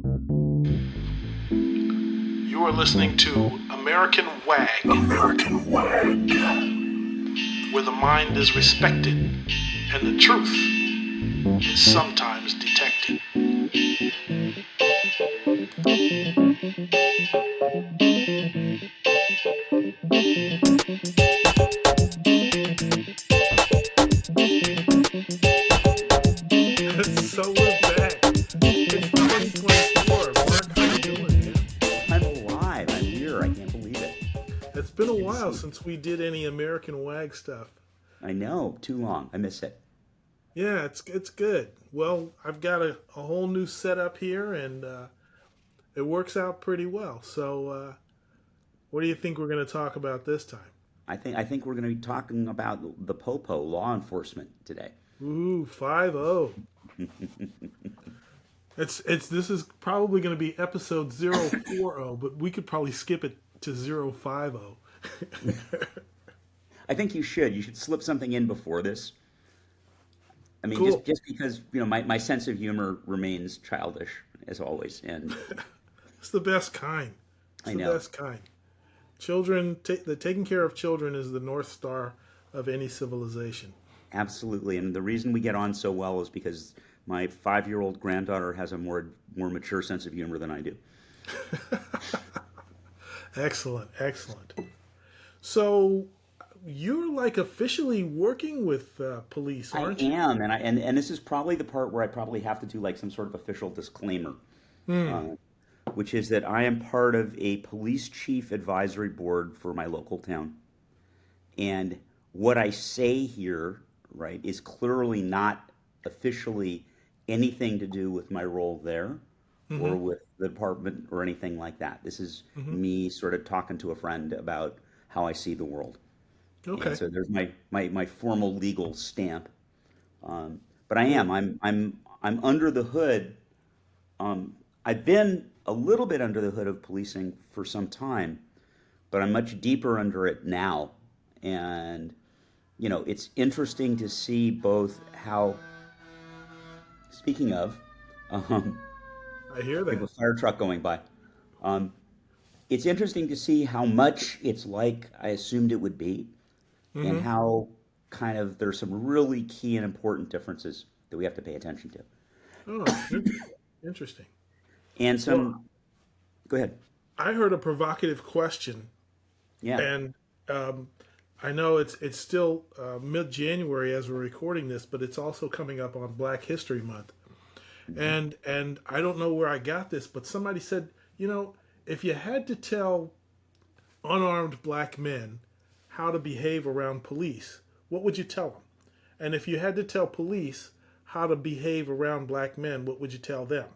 You are listening to American WAG, American WAG. where the mind is respected and the truth is sometimes detected. So we're back. It's 2024. Mark, how you doing, man? I'm alive. I'm here. I can't believe it. It's been a Good to while see you. since we did any American WAG stuff. I know. Too long. I miss it. Yeah, it's good. Well, I've got a whole new setup here, and it works out pretty well. So, what do you think we're going to talk about this time? I think we're going to be talking about the Popo law enforcement today. Ooh, 5-0. It's this is probably going to be episode 040, but we could probably skip it to 050. I think you should. You should slip something in before this. I mean, just Cool. just because my sense of humor remains childish as always, and It's the best kind. It's I the know best kind. Children, the taking care of children is the north star of any civilization. absolutely. And the reason we get on so well is because my 5-year-old granddaughter has a more mature sense of humor than I do. Excellent, excellent. So you're like officially working with police, I aren't you? am, and this is probably the part where I probably have to do like some sort of official disclaimer, Hmm. uh, which is that I am part of a police chief advisory board for my local town. And what I say here, right, is clearly not officially anything to do with my role there Mm-hmm. or with the department or anything like that. This is Mm-hmm. me sort of talking to a friend about how I see the world. And Okay. so there's my formal legal stamp. But I Cool. am. I'm under the hood. I've been a little bit under the hood of policing for some time, but I'm much deeper under it now. And it's interesting to see both how. Speaking of, um, I hear we have that. a fire truck going by. Um, it's interesting to see how much it's like I assumed it would be, and Mm-hmm. how kind of there's some really key and important differences that we have to pay attention to. Oh, interesting. Interesting. And Well, some, go ahead. I heard a provocative question, Yeah. and um, I know it's still mid-January as we're recording this, but it's also coming up on Black History Month. Hmm. And I don't know where I got this, but somebody said, if you had to tell unarmed black men how to behave around police, what would you tell them? And if you had to tell police how to behave around black men, what would you tell them?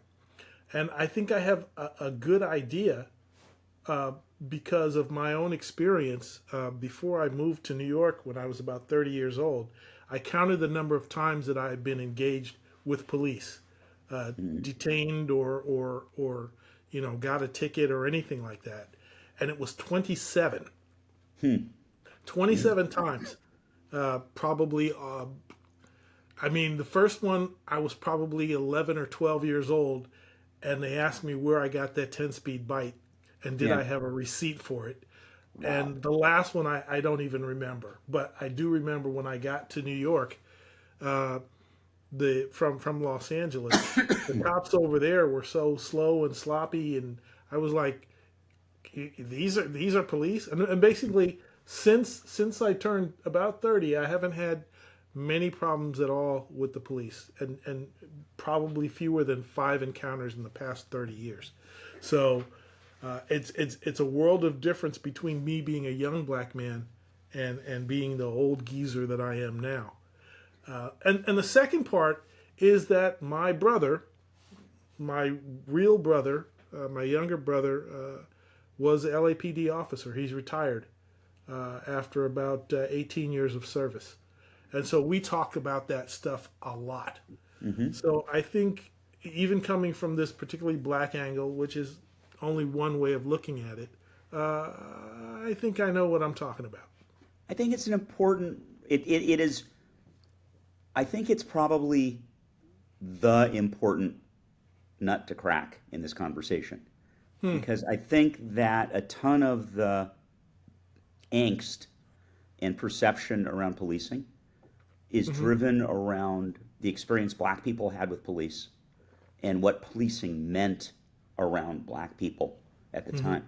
And I think I have a good idea uh, because of my own experience. Before I moved to New York when I was about 30 years old, I counted the number of times that I had been engaged with police, Hmm. detained or got a ticket or anything like that, and it was 27. Hmm. Yeah. 27 times. Probably, I mean, the first one, I was probably 11 or 12 years old, and they asked me where I got that 10-speed bike and did Yeah. I have a receipt for it. Wow. And the last one, I don't even remember. But I do remember when I got to New York, uh, from Los Angeles, the cops over there were so slow and sloppy, and I was like, these are police, and basically since I turned about 30, I haven't had many problems at all with the police, and probably fewer than 5 encounters in the past 30 years. So it's a world of difference between me being a young black man and being the old geezer that I am now. And the second part is that my brother, my real brother, my younger brother, was an LAPD officer. He's retired after about 18 years of service. And so we talk about that stuff a lot. Hmm. So I think even coming from this particularly black angle, which is only one way of looking at it, uh, I think I know what I'm talking about. I think it's an important. It is. I think it's probably the important nut to crack in this conversation because I think that a ton of the angst and perception around policing is driven around the experience black people had with police and what policing meant around black people at the time.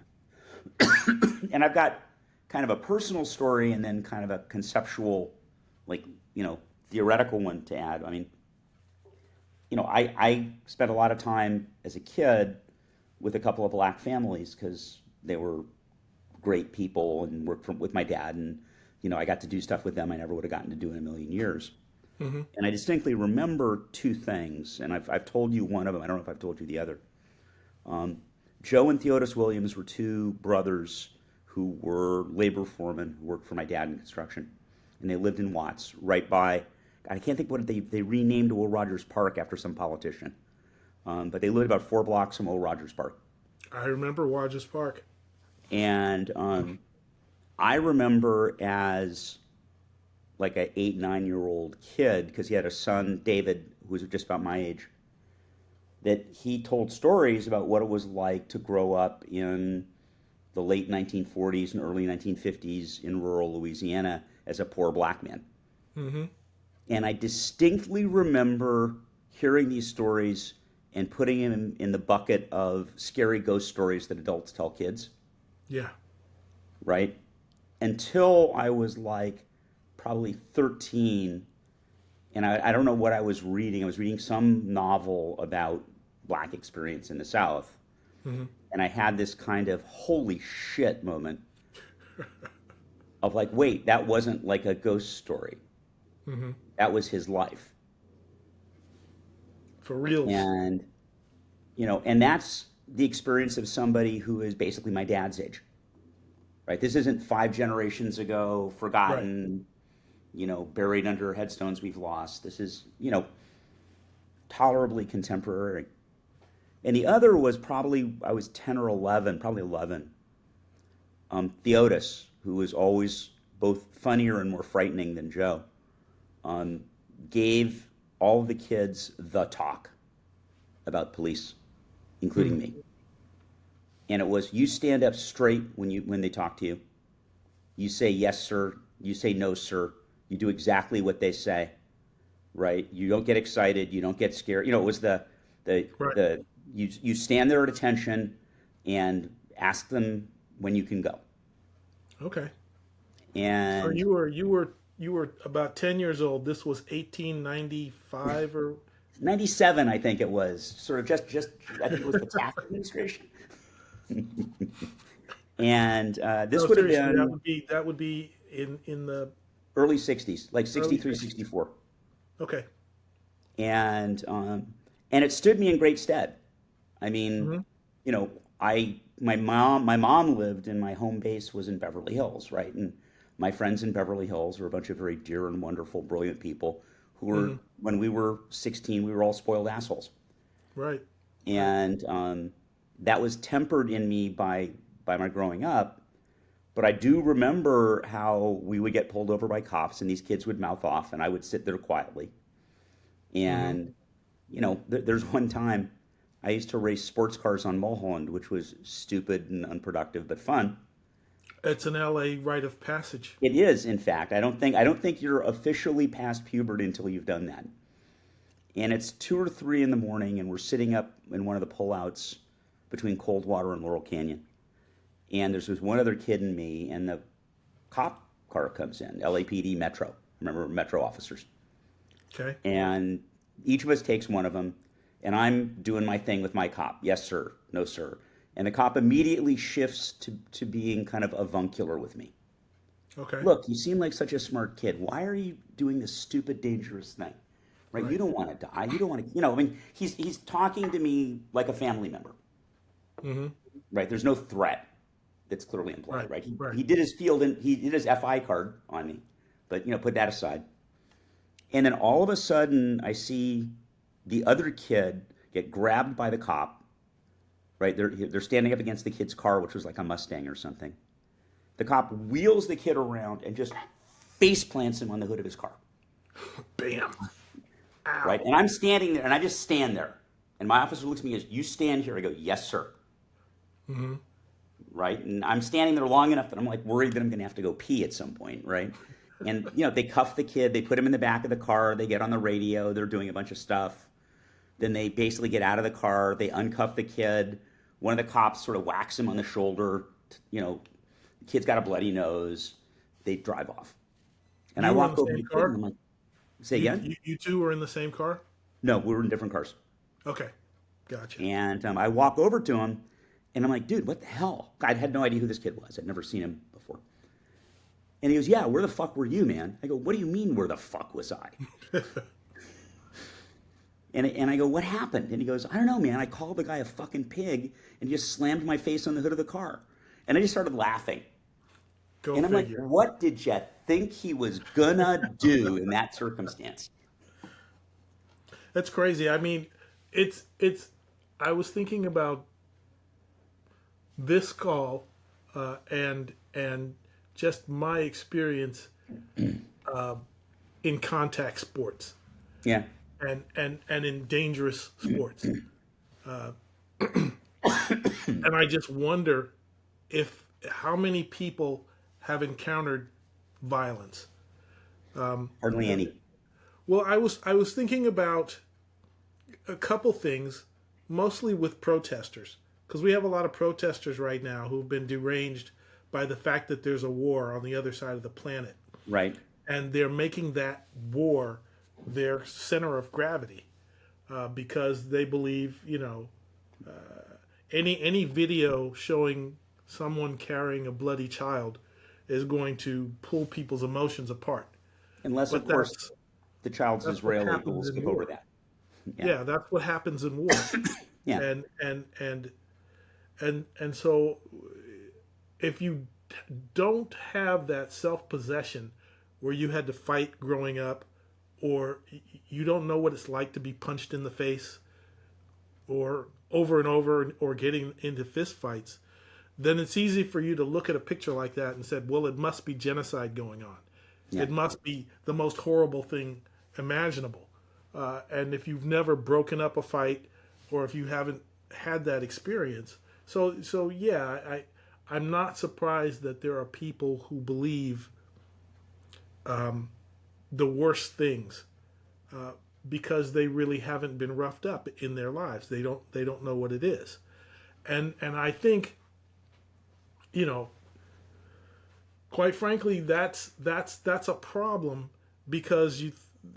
And I've got kind of a personal story and then kind of a conceptual, like, theoretical one to add. I mean, I spent a lot of time as a kid with a couple of black families because they were great people and worked with my dad. And, I got to do stuff with them I never would have gotten to do in a million years. And I distinctly remember two things, and I've told you one of them. I don't know if I've told you the other. Joe and Theodis Williams were two brothers who were labor foremen who worked for my dad in construction. And they lived in Watts, right by, I can't think what they renamed Will Rogers Park after some politician. But they lived about 4 blocks from Will Rogers Park. I remember Rogers Park. And I remember as like an 8, 9-year-old kid, because he had a son, David, who was just about my age, that he told stories about what it was like to grow up in the late 1940s and early 1950s in rural Louisiana as a poor black man. And I distinctly remember hearing these stories and putting them in the bucket of scary ghost stories that adults tell kids. Yeah. Right? Until I was like probably 13, and I don't know what I was reading. I was reading some novel about black experience in the South. And I had this kind of holy shit moment of like, wait, that wasn't like a ghost story. That was his life. For real. And, and that's the experience of somebody who is basically my dad's age. Right? This isn't 5 generations ago, forgotten, buried under headstones we've lost. This is, tolerably contemporary. And the other was probably, I was 10 or 11, probably 11. Theodis, who was always both funnier and more frightening than Joe, gave all the kids the talk about police, including me. And it was, you stand up straight when they talk to you. You say yes, sir. You say no, sir. You do exactly what they say, right? You don't get excited. You don't get scared. It was you stand there at attention and ask them when you can go. Okay. And so you were about 10 years old. This was 1895 or 97, I think it was. Sort of just I think it was the Taft administration. And this would have been that would be in the early 60s, like 63, 64. Okay. And it stood me in great stead. I mean, my mom lived, and my home base was in Beverly Hills, right? And my friends in Beverly Hills were a bunch of very dear and wonderful, brilliant people who were, when we were 16, we were all spoiled assholes. Right. And that was tempered in me by my growing up. But I do remember how we would get pulled over by cops, and these kids would mouth off, and I would sit there quietly. And, there's one time I used to race sports cars on Mulholland, which was stupid and unproductive, but fun. It's an LA rite of passage. It is, in fact. I don't think you're officially past puberty until you've done that. And it's 2 or 3 in the morning, and we're sitting up in one of the pullouts between Coldwater and Laurel Canyon. And there's this one other kid and me, and the cop car comes in, LAPD Metro. Remember, Metro officers. Okay. And each of us takes one of them, and I'm doing my thing with my cop. Yes, sir. No, sir. And the cop immediately shifts to being kind of avuncular with me. Okay. Look, you seem like such a smart kid. Why are you doing this stupid, dangerous thing? Right? You don't want to die. You don't want to, he's talking to me like a family member. Right? There's no threat that's clearly implied, right? He did his he did his FI card on me, but put that aside. And then all of a sudden, I see the other kid get grabbed by the cop. Right? They're standing up against the kid's car, which was like a Mustang or something. The cop wheels the kid around and just face plants him on the hood of his car. Bam. Ow. Right? And I'm standing there, and I just stand there. And my officer looks at me and goes, "You stand here." I go, "Yes, sir." Mm-hmm. Right? And I'm standing there long enough that I'm like worried that I'm going to have to go pee at some point, right? And they cuff the kid, they put him in the back of the car, they get on the radio, they're doing a bunch of stuff. Then they basically get out of the car, they uncuff the kid. One of the cops sort of whacks him on the shoulder. The kid's got a bloody nose. They drive off. And I You were in walk the over to same the kid and car? I'm like, say You, again? you you two were in the same car? No, we were in different cars. Okay, gotcha. And I walk over to him and I'm like, "Dude, what the hell?" I had no idea who this kid was. I'd never seen him before. And he goes, "Yeah, where the fuck were you, man?" I go, "What do you mean, where the fuck was I?" And I go, "What happened?" And he goes, "I don't know, man. I called the guy a fucking pig and he just slammed my face on the hood of the car." And I just started laughing. Go And I'm like, figure. "What did you think he was gonna do in that circumstance?" That's crazy. I mean, it's. I was thinking about this call, and just my experience in contact sports Yeah. and in dangerous sports, and I just wonder if how many people have encountered violence. Hardly any. Well, I was thinking about a couple things, mostly with protesters, because we have a lot of protesters right now who've been deranged by the fact that there's a war on the other side of the planet, Right. and they're making that war their center of gravity because they believe, any video showing someone carrying a bloody child is going to pull people's emotions apart. Unless, But of course, the child's that's what Israeli, who will happens in skip over war. that. Yeah. Yeah, that's what happens in war. Yeah. And so if you don't have that self-possession where you had to fight growing up, or you don't know what it's like to be punched in the face or over and over, or getting into fist fights, then it's easy for you to look at a picture like that and said, well, it must be genocide going on. Yeah. It must be the most horrible thing imaginable. And if you've never broken up a fight, or if you haven't had that experience, so yeah, I'm not surprised that there are people who believe the worst things because they really haven't been roughed up in their lives. They don't know what it is, and I think, quite frankly, that's a problem, because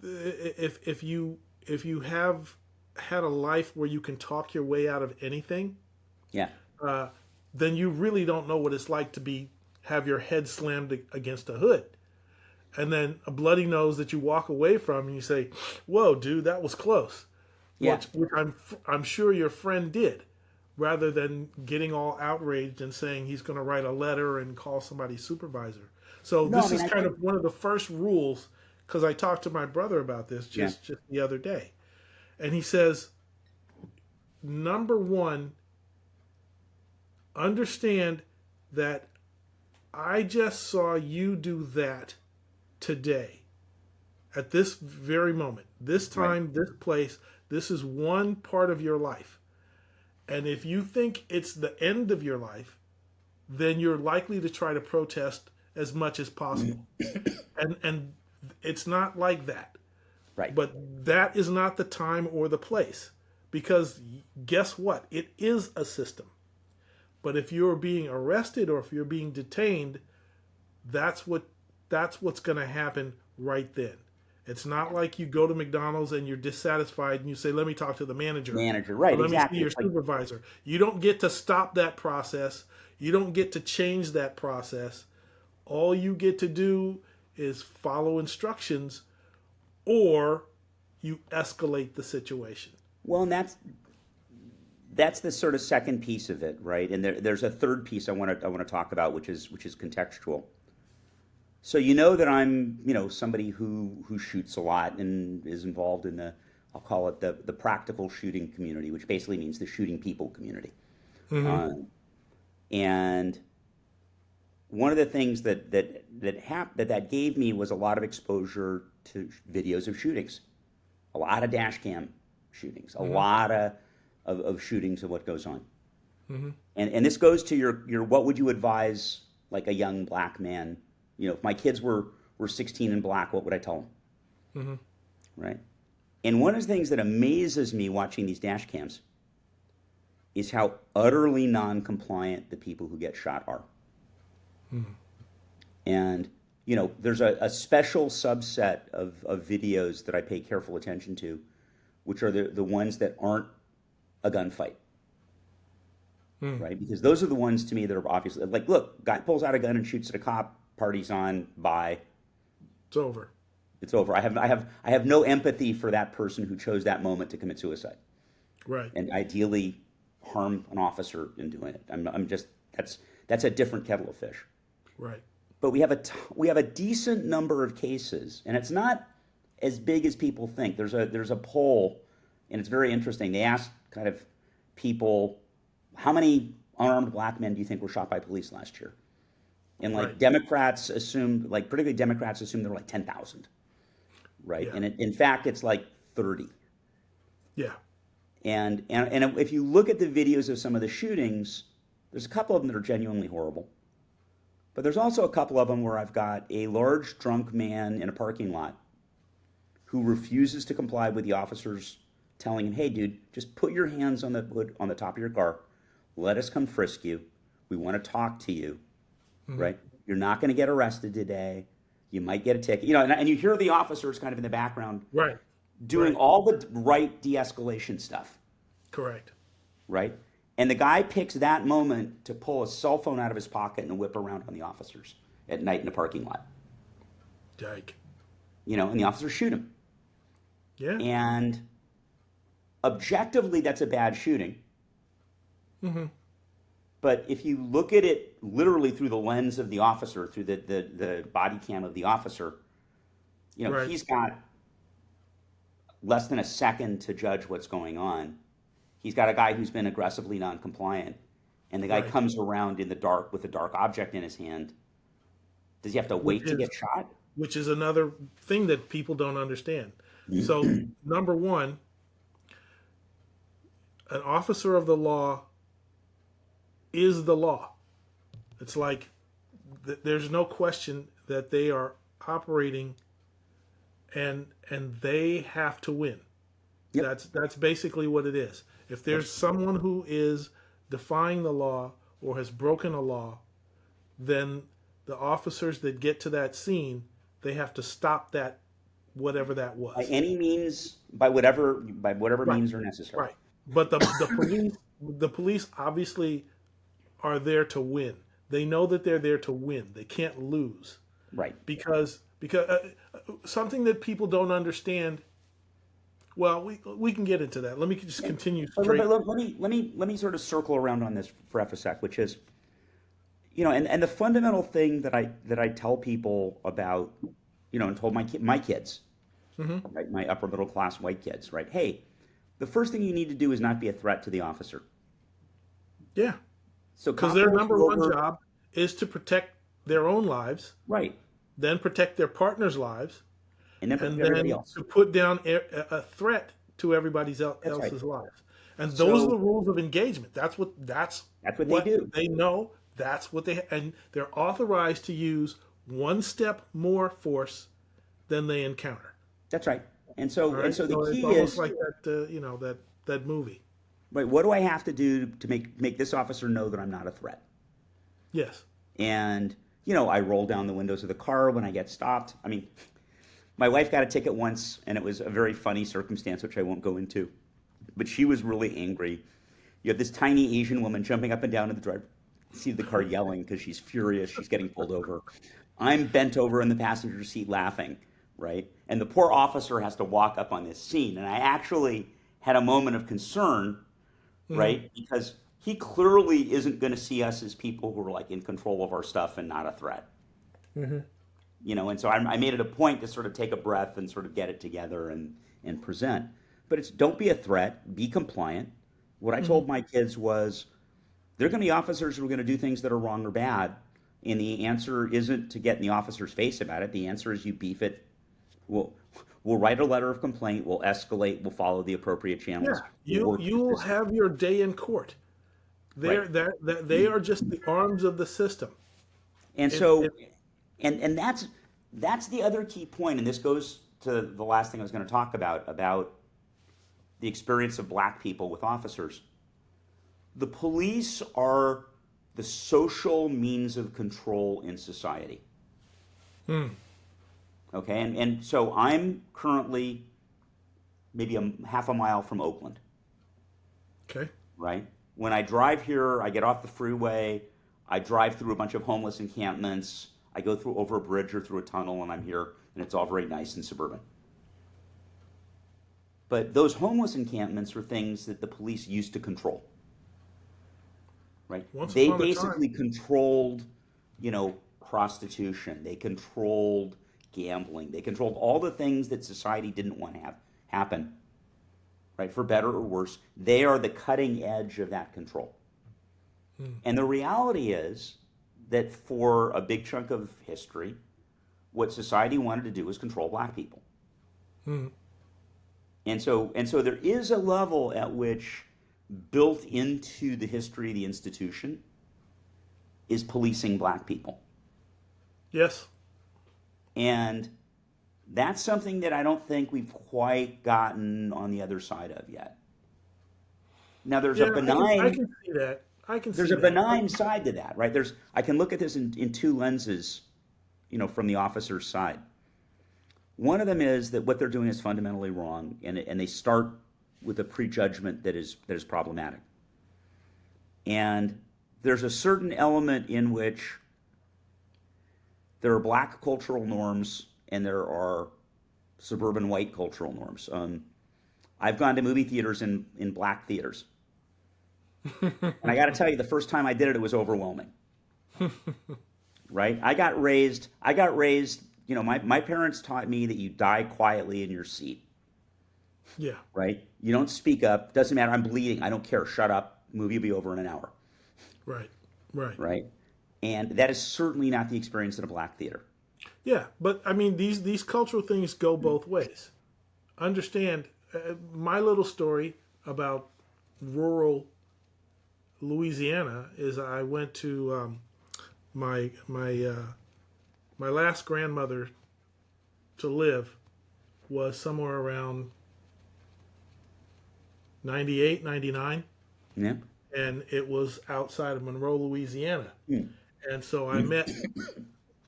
if you have had a life where you can talk your way out of anything, Yeah. then you really don't know what it's like to have your head slammed against a hood, and then a bloody nose that you walk away from, and you say, "Whoa, dude, that was close." Yeah. Which I'm sure your friend did, rather than getting all outraged and saying he's going to write a letter and call somebody's supervisor. So No, I this mean, is I kind think, of one of the first rules, because I talked to my brother about this yeah. just the other day, and he says, number one, understand that I just saw you do that today, at this very moment, this Right. time, this place. This is one part of your life. And if you think it's the end of your life, then you're likely to try to protest as much as possible. And it's not like that. Right. But that is not the time or the place. Because guess what? It is a system. But if you're being arrested or if you're being detained, that's what's going to happen right then. It's not like you go to McDonald's and you're dissatisfied and you say, "Let me talk to the manager." Manager. Or, Right. "Let me see Exactly. your It's like, supervisor." You don't get to stop that process. You don't get to change that process. All you get to do is follow instructions, or you escalate the situation. well, and that's the sort of second piece of it, right? And there's a third piece I want to talk about, which is contextual. So that I'm somebody who shoots a lot and is involved in I'll call it the practical shooting community, which basically means the shooting people community. Mm-hmm. And one of the things that gave me was a lot of exposure to videos of shootings, a lot of dash cam shootings, a lot of of shootings and what goes on. Hmm. And this goes to your what would you advise like a young black man? If my kids were 16 and black, what would I tell them? Hmm. Right? And one of the things that amazes me watching these dash cams is how utterly non-compliant the people who get shot are. Hmm. And there's a special subset of videos that I pay careful attention to, which are the ones that aren't a gunfight. Hmm. Right? Because those are the ones to me that are obviously like, look, guy pulls out a gun and shoots at a cop, party's on, bye. It's over. It's over. I have no empathy for that person who chose that moment to commit suicide Right. and ideally harm an officer in doing it. I'm just that's a different kettle of fish. Right. But we have a decent number of cases, and it's not as big as people think. There's a poll, and it's very interesting. They asked kind of people, how many unarmed black men do you think were shot by police last year? And like Right. Democrats assumed, like particularly Democrats assumed there were like 10,000, right? Yeah. And in fact, it's like 30. Yeah. And if you look at the videos of some of the shootings, there's a couple of them that are genuinely horrible. But there's also a couple of them where I've got a large drunk man in a parking lot who refuses to comply with the officers telling him, hey, dude, just put your hands on the hood on the top of your car. Let us come frisk you. We want to talk to you, right? You're not going to get arrested today. You might get a ticket. And you hear the officers kind of in the background Right. doing Right. all the right de-escalation stuff, Correct. right? And the guy picks that moment to pull a cell phone out of his pocket and whip around on the officers at night in a parking lot. Yike. And the officers shoot him. Yeah. And objectively, that's a bad shooting. Hmm. But if you look at it literally through the lens of the officer, through the body cam of the officer, Right. he's got less than a second to judge what's going on. He's got a guy who's been aggressively non-compliant, and the guy Right. comes around in the dark with a dark object in his hand. Does he have to wait Which to is get shot? which is another thing that people don't understand. So, number one, an officer of the law is the law. It's like there's no question that they are operating, and they have to win. Yep. That's basically what it is. If there's someone who is defying the law or has broken a law, then the officers that get to that scene, they have to stop that, whatever that was. By any means, by whatever Right. means are necessary. Right. But the police obviously are there to win. They know that they're there to win. They can't lose Right. because something that people don't understand. Well, we can get into that. Let me just continue But straight. let me sort of circle around on this for a sec, which is, and the fundamental thing that I tell people about, and told my kids, right, my upper middle class white kids, right? Hey, the first thing you need to do is not be a threat to the officer. Yeah, So because cop their pulls number you one over- job is to protect their own lives, right, then protect their partner's lives, and then and protect everybody then else. to put down a threat to everybody That's right. else's lives. And those So are the rules of engagement. That's what they do. They know. That's what and they're authorized to use one step more force than they encounter. That's right. And so All right? the So key it's almost is, like that movie. right, what do I have to do to make this officer know that I'm not a threat? Yes. And I roll down the windows of the car when I get stopped. I mean, my wife got a ticket once, and it was a very funny circumstance, which I won't go into. But she was really angry. You have this tiny Asian woman jumping up and down in the driver's seat of the car yelling because she's furious. She's getting pulled over. I'm bent over in the passenger seat laughing, right? And the poor officer has to walk up on this scene. And I actually had a moment of concern, right? Because he clearly isn't going to see us as people who are like in control of our stuff and not a threat. And so I made it a point to sort of take a breath and sort of get it together and present. But it's don't be a threat, be compliant. What I told my kids was there are going to be officers who are going to do things that are wrong or bad. And the answer isn't to get in the officer's face about it. The answer is you beef it. We'll We'll write a letter of complaint. We'll escalate. We'll follow the appropriate channels. Yeah, We'll work with you'll the system. have your day in court. Right. They are just the arms of the system. And If so, and that's the other key point, and this goes to the last thing I was going to talk about the experience of black people with officers. The police are the social means of control in society. Okay, and so I'm currently maybe half a mile from Oakland, okay, right? When I drive here, I get off the freeway, I drive through a bunch of homeless encampments, I go through over a bridge or through a tunnel, and I'm here, and it's all very nice and suburban. But those homeless encampments are things that the police used to control, right? once They upon a basically time, controlled, prostitution. They controlled gambling. They controlled all the things that society didn't want to have happen, right? For better or worse, they are the cutting edge of that control. And the reality is that for a big chunk of history, what society wanted to do was control black people. And so there is a level at which, built into the history of the institution, is policing black people. yes, And that's something that I don't think we've quite gotten on the other side of yet. Now there's yeah, a benign I can see that. I can there's see a that. benign side to that, right? I can look at this in two lenses, from the officer's side. One of them is that what they're doing is fundamentally wrong, and they start with a prejudgment that is problematic. And there's a certain element in which there are black cultural norms and there are suburban white cultural norms. I've gone to movie theaters in black theaters. And I got to tell you, the first time I did it was overwhelming. Right? I got raised, my parents taught me that you die quietly in your seat. Yeah, Right? You don't speak up. Doesn't matter. I'm bleeding. I don't care. Shut up. Movie will be over in an hour. right. Right? And that is certainly not the experience in a black theater. Yeah, but I mean, these cultural things go both ways. Understand, my little story about rural Louisiana is I went to my last grandmother to live was somewhere around 98, 99, Yeah. and it was outside of Monroe, Louisiana. And so I met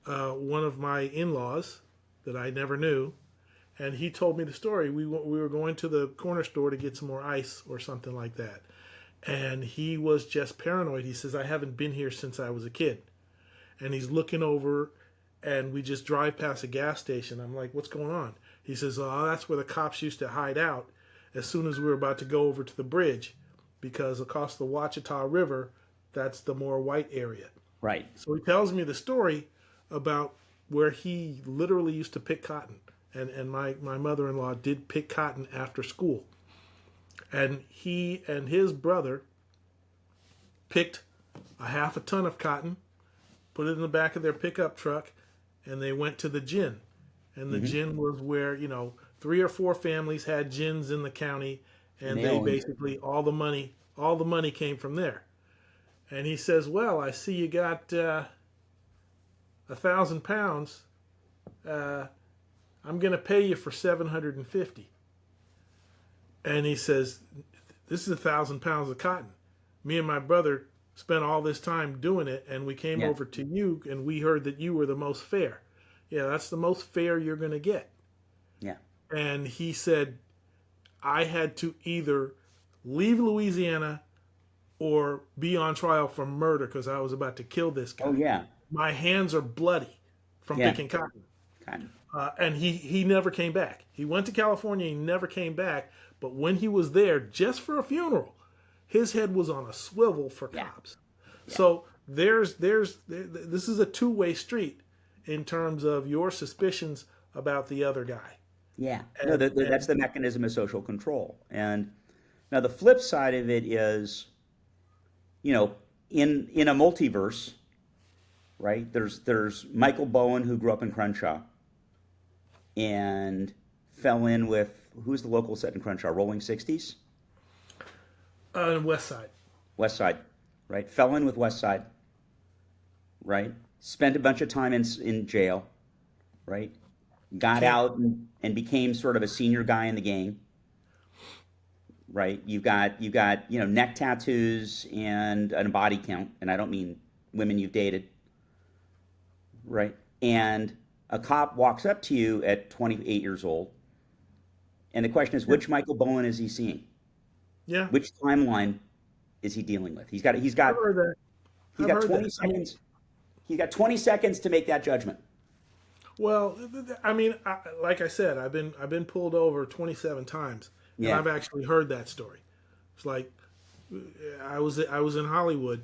one of my in-laws that I never knew, and he told me the story. We were going to the corner store to get some more ice or something like that, and he was just paranoid. He says, I haven't been here since I was a kid. And he's looking over, and we just drive past a gas station. I'm like, what's going on? He says, oh, that's where the cops used to hide out as soon as we were about to go over to the bridge, because across the Ouachita River, that's the more white area. Right. So he tells me the story about where he literally used to pick cotton. And my mother-in-law did pick cotton after school. And he and his brother picked a half a ton of cotton, put it in the back of their pickup truck, and they went to the gin. And the gin was where, 3 or 4 families had gins in the county, and they basically all the money came from there. And he says, well, I see you got 1,000 pounds. I'm going to pay you for 750. And he says, this is 1,000 pounds of cotton. Me and my brother spent all this time doing it, and we came over to you, and we heard that you were the most fair. Yeah, that's the most fair you're going to get. Yeah. And he said, I had to either leave Louisiana or be on trial for murder because I was about to kill this guy. Oh, yeah. My hands are bloody from picking cotton. And he never came back. He went to California. He never came back. But when he was there, just for a funeral, his head was on a swivel for cops. Yeah. So this is a two-way street in terms of your suspicions about the other guy. Yeah. That's the mechanism of social control. And now the flip side of it is, in a multiverse, right? There's Michael Bowen, who grew up in Crenshaw and fell in with, who's the local set in Crenshaw? Rolling 60s? West Side. West Side, right? Fell in with West Side, right? Spent a bunch of time in jail, right? Got Can't. out and became sort of a senior guy in the gang, right? You got neck tattoos and a body count, and I don't mean women you've dated, right? And a cop walks up to you at 28 years old, and the question is, which Michael Bowen is he seeing? Yeah. Which timeline is he dealing with? He's got I've heard that. he's I've got heard 20 that. seconds. He's got 20 seconds to make that judgment. Well, I mean, like I said, I've been pulled over 27 times, and Yeah. I've actually heard that story. It's like I was in Hollywood,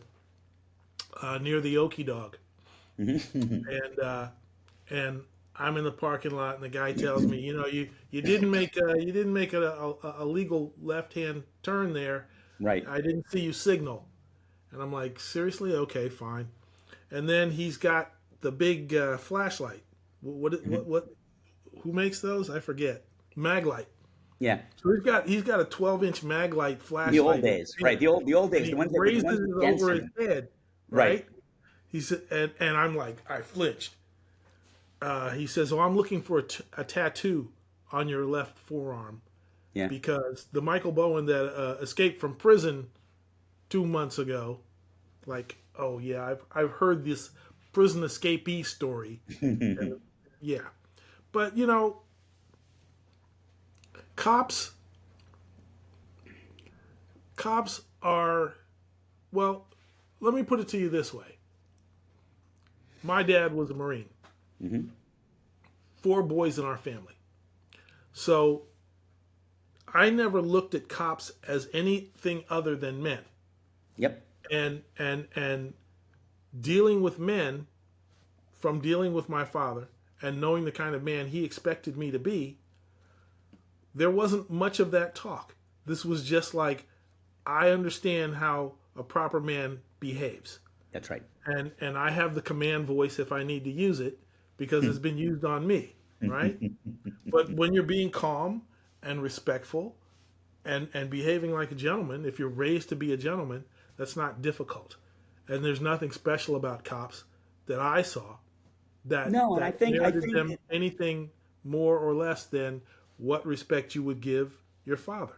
near the Okie Dog, and I'm in the parking lot, and the guy tells me, you didn't make a legal left hand turn there. Right. I didn't see you signal, and I'm like, seriously? Okay, fine. And then he's got the big flashlight. What? Who makes those? I forget. Maglite. Yeah. So he's got a 12-inch Maglite flashlight. The old days, right? The old And days. he The ones that raises with it dents over in his them. head, Right. right? He said, and I'm like, I flinched. He says, "Oh, I'm looking for a tattoo on your left forearm Yeah. because the Michael Bowen that escaped from prison 2 months ago, like, oh yeah, I've heard this prison escapee story, and, yeah, but cops are, well, let me put it to you this way. My dad was a Marine. 4 boys in our family. So I never looked at cops as anything other than men. Yep. And dealing with men, from dealing with my father and knowing the kind of man he expected me to be, there wasn't much of that talk. This was just like, I understand how a proper man behaves. That's right. And I have the command voice if I need to use it because it's been used on me, right? But when you're being calm and respectful and behaving like a gentleman, if you're raised to be a gentleman, that's not difficult. And there's nothing special about cops that I saw that, No, and that I think merited them anything more or less than what respect you would give your father.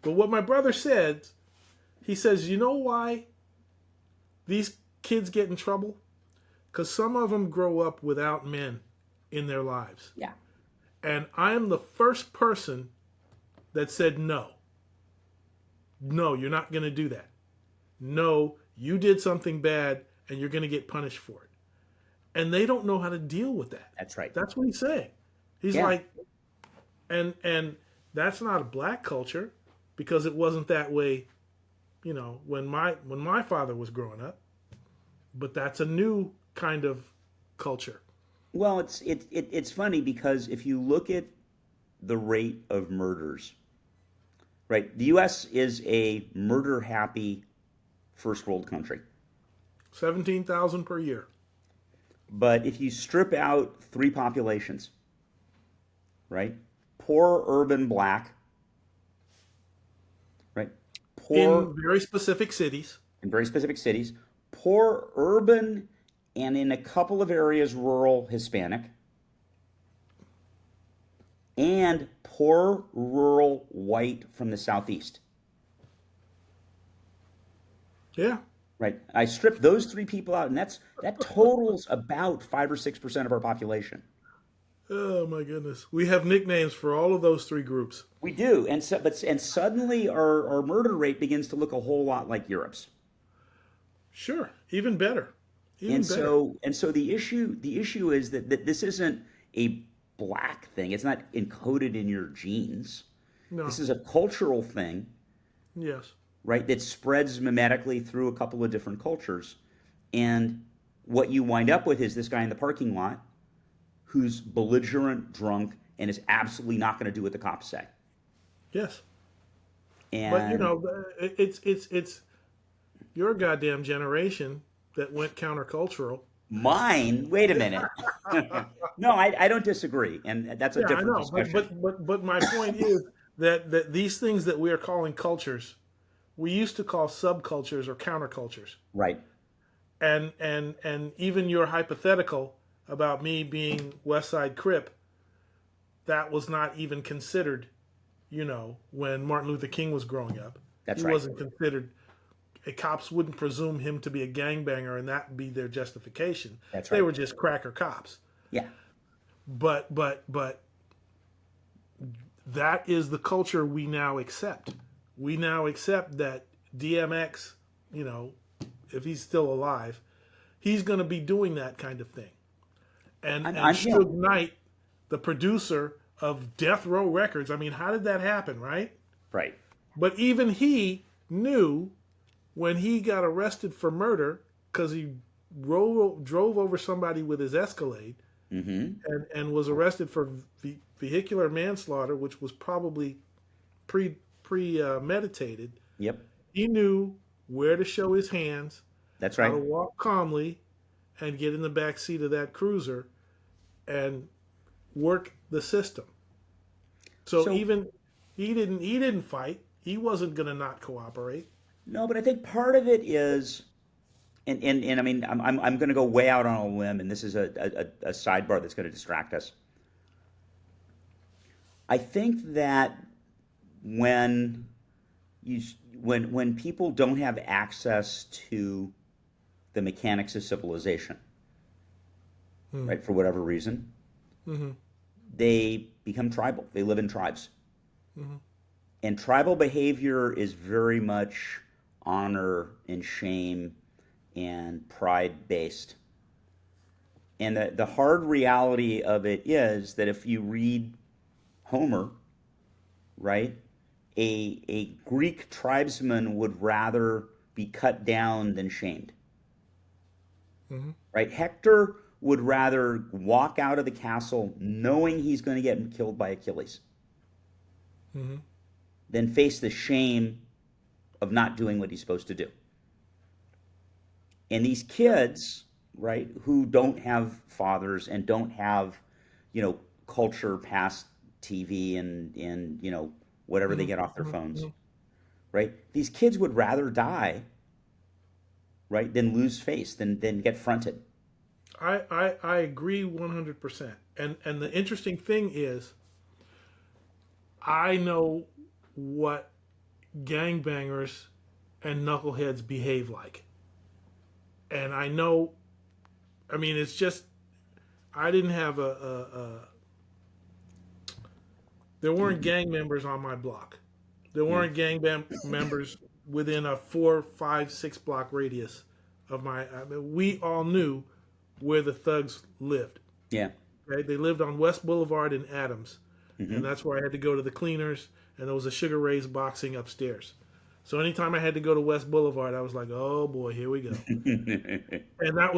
But what my brother said, he says, you know why these kids get in trouble? Because some of them grow up without men in their lives. yeah. And I am the first person that said no. No, you're not going to do that. No, you did something bad and you're going to get punished for it. And they don't know how to deal with that. That's right. That's what he's saying. He's Yeah. like, and that's not a black culture because it wasn't that way, when my father was growing up. But that's a new kind of culture. Well, it's funny because if you look at the rate of murders, right? The U.S. is a murder-happy first world country. 17,000 per year. But if you strip out 3 populations, right? Poor urban black, right? Poor In very specific cities. in very specific cities, poor urban and in a couple of areas rural Hispanic, and poor rural white from the southeast. Yeah. Right. I stripped those 3 people out, and that totals about 5 or 6% of our population. Oh my goodness. We have nicknames for all of those 3 groups. We do, and suddenly our murder rate begins to look a whole lot like Europe's. Sure. Even better. Even And better. so the issue is that this isn't a black thing. It's not encoded in your genes. No. This is a cultural thing, Yes. right? That spreads mimetically through a couple of different cultures. And what you wind up with is this guy in the parking lot who's belligerent, drunk, and is absolutely not going to do what the cops say. Yes. And But it's your goddamn generation that went countercultural Mine? Wait a minute. No, I don't disagree, and that's a Yeah, I different know, discussion. but my point is that these things that we are calling cultures, we used to call subcultures or countercultures. Right. And even your hypothetical about me being West Side Crip, that was not even considered, when Martin Luther King was growing up. That's He right. wasn't considered. Cops wouldn't presume him to be a gangbanger, and that be their justification. That's They right. were just cracker cops. Yeah. But that is the culture we now accept. We now accept that DMX, if he's still alive, he's going to be doing that kind of thing. And Yeah. Suge Knight, the producer of Death Row Records, I mean, how did that happen, right? Right. But even he knew when he got arrested for murder because he drove over somebody with his Escalade Mm-hmm. and was arrested for vehicular manslaughter, which was probably premeditated. Yep. He knew where to show his hands, That's how right. to walk calmly, and get in the back seat of that cruiser and work the system. So So even he didn't fight. He wasn't going to not cooperate. no, but I think part of it is, and I mean, I'm going to go way out on a limb, and this is a sidebar that's going to distract us. I think that when you when people don't have access to the mechanics of civilization, Hmm. right, for whatever reason, Mm-hmm. they become tribal. They live in tribes. Mm-hmm. And tribal behavior is very much honor and shame and pride based. And the hard reality of it is that if you read Homer, right, a Greek tribesman would rather be cut down than shamed. Mm-hmm. Right? Hector would rather walk out of the castle knowing he's going to get killed by Achilles Mm-hmm. than face the shame of not doing what he's supposed to do. And these Yep. kids, right, who don't have fathers and don't have, culture past TV and whatever they Mm-hmm. get off their phones, Mm-hmm. right? These kids would rather die, right, than lose face, than get fronted. I agree 100%. And the interesting thing is, I know what gangbangers and knuckleheads behave like, and I know. I mean, it's just I didn't have there weren't gang members on my block. There Yeah, weren't members within a 4, 5, 6 block radius of my. I mean, we all knew where the thugs lived. yeah, Okay? They lived on West Boulevard in Adams, and mm-hmm. that's where I had to go to the cleaners. And there was a Sugar Ray's boxing upstairs. So anytime I had to go to West Boulevard, I was like, "Oh boy, here we go." And that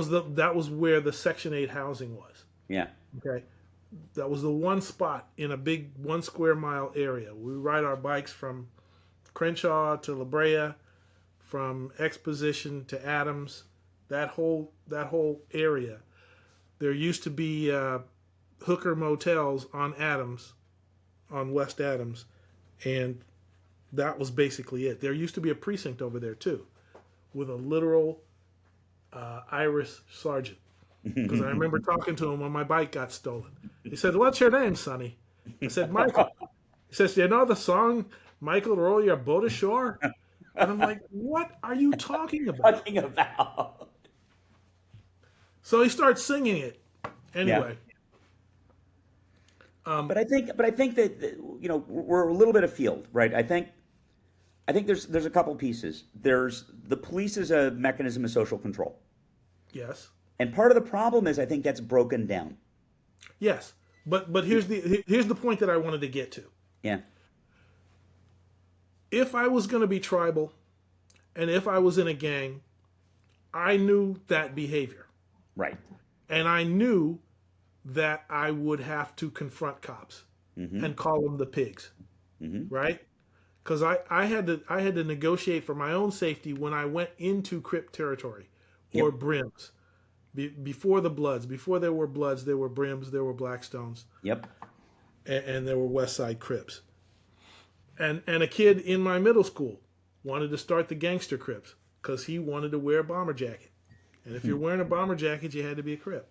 was where the Section 8 housing was. Yeah, Okay, that was the one spot in a big 1 square mile area. We ride our bikes from Crenshaw to La Brea, from Exposition to Adams. That whole area. There used to be hooker motels on Adams, on West Adams, and that was basically it. There used to be a precinct over there too, with a literal Irish sergeant. Because I remember talking to him when my bike got stolen. He said, "What's your name, Sonny?" I said, "Michael." He says, "You know the song, Michael, roll your boat ashore?" And I'm like, "What are you talking about?" talking about. So he starts singing it. Yeah, Anyway, um, but I think that we're a little bit afield, right? I think there's a couple pieces. There's the police as a mechanism of social control, yes, and part of the problem is I think that's broken down. yes. But here's the point that I wanted to get to. Yeah, If I was going to be tribal, and if I was in a gang, I knew that behavior. right. And I knew that I would have to confront cops Mm-hmm. and call them the pigs, Mm-hmm. right? Because I had to negotiate for my own safety when I went into Crip territory or Yep. Brims. before the Bloods, before there were Bloods, there were Brims, there were Blackstones, Yep. and there were West Side Crips. And a kid in my middle school wanted to start the Gangster Crips because he wanted to wear a bomber jacket. And if you're wearing a bomber jacket, you had to be a Crip.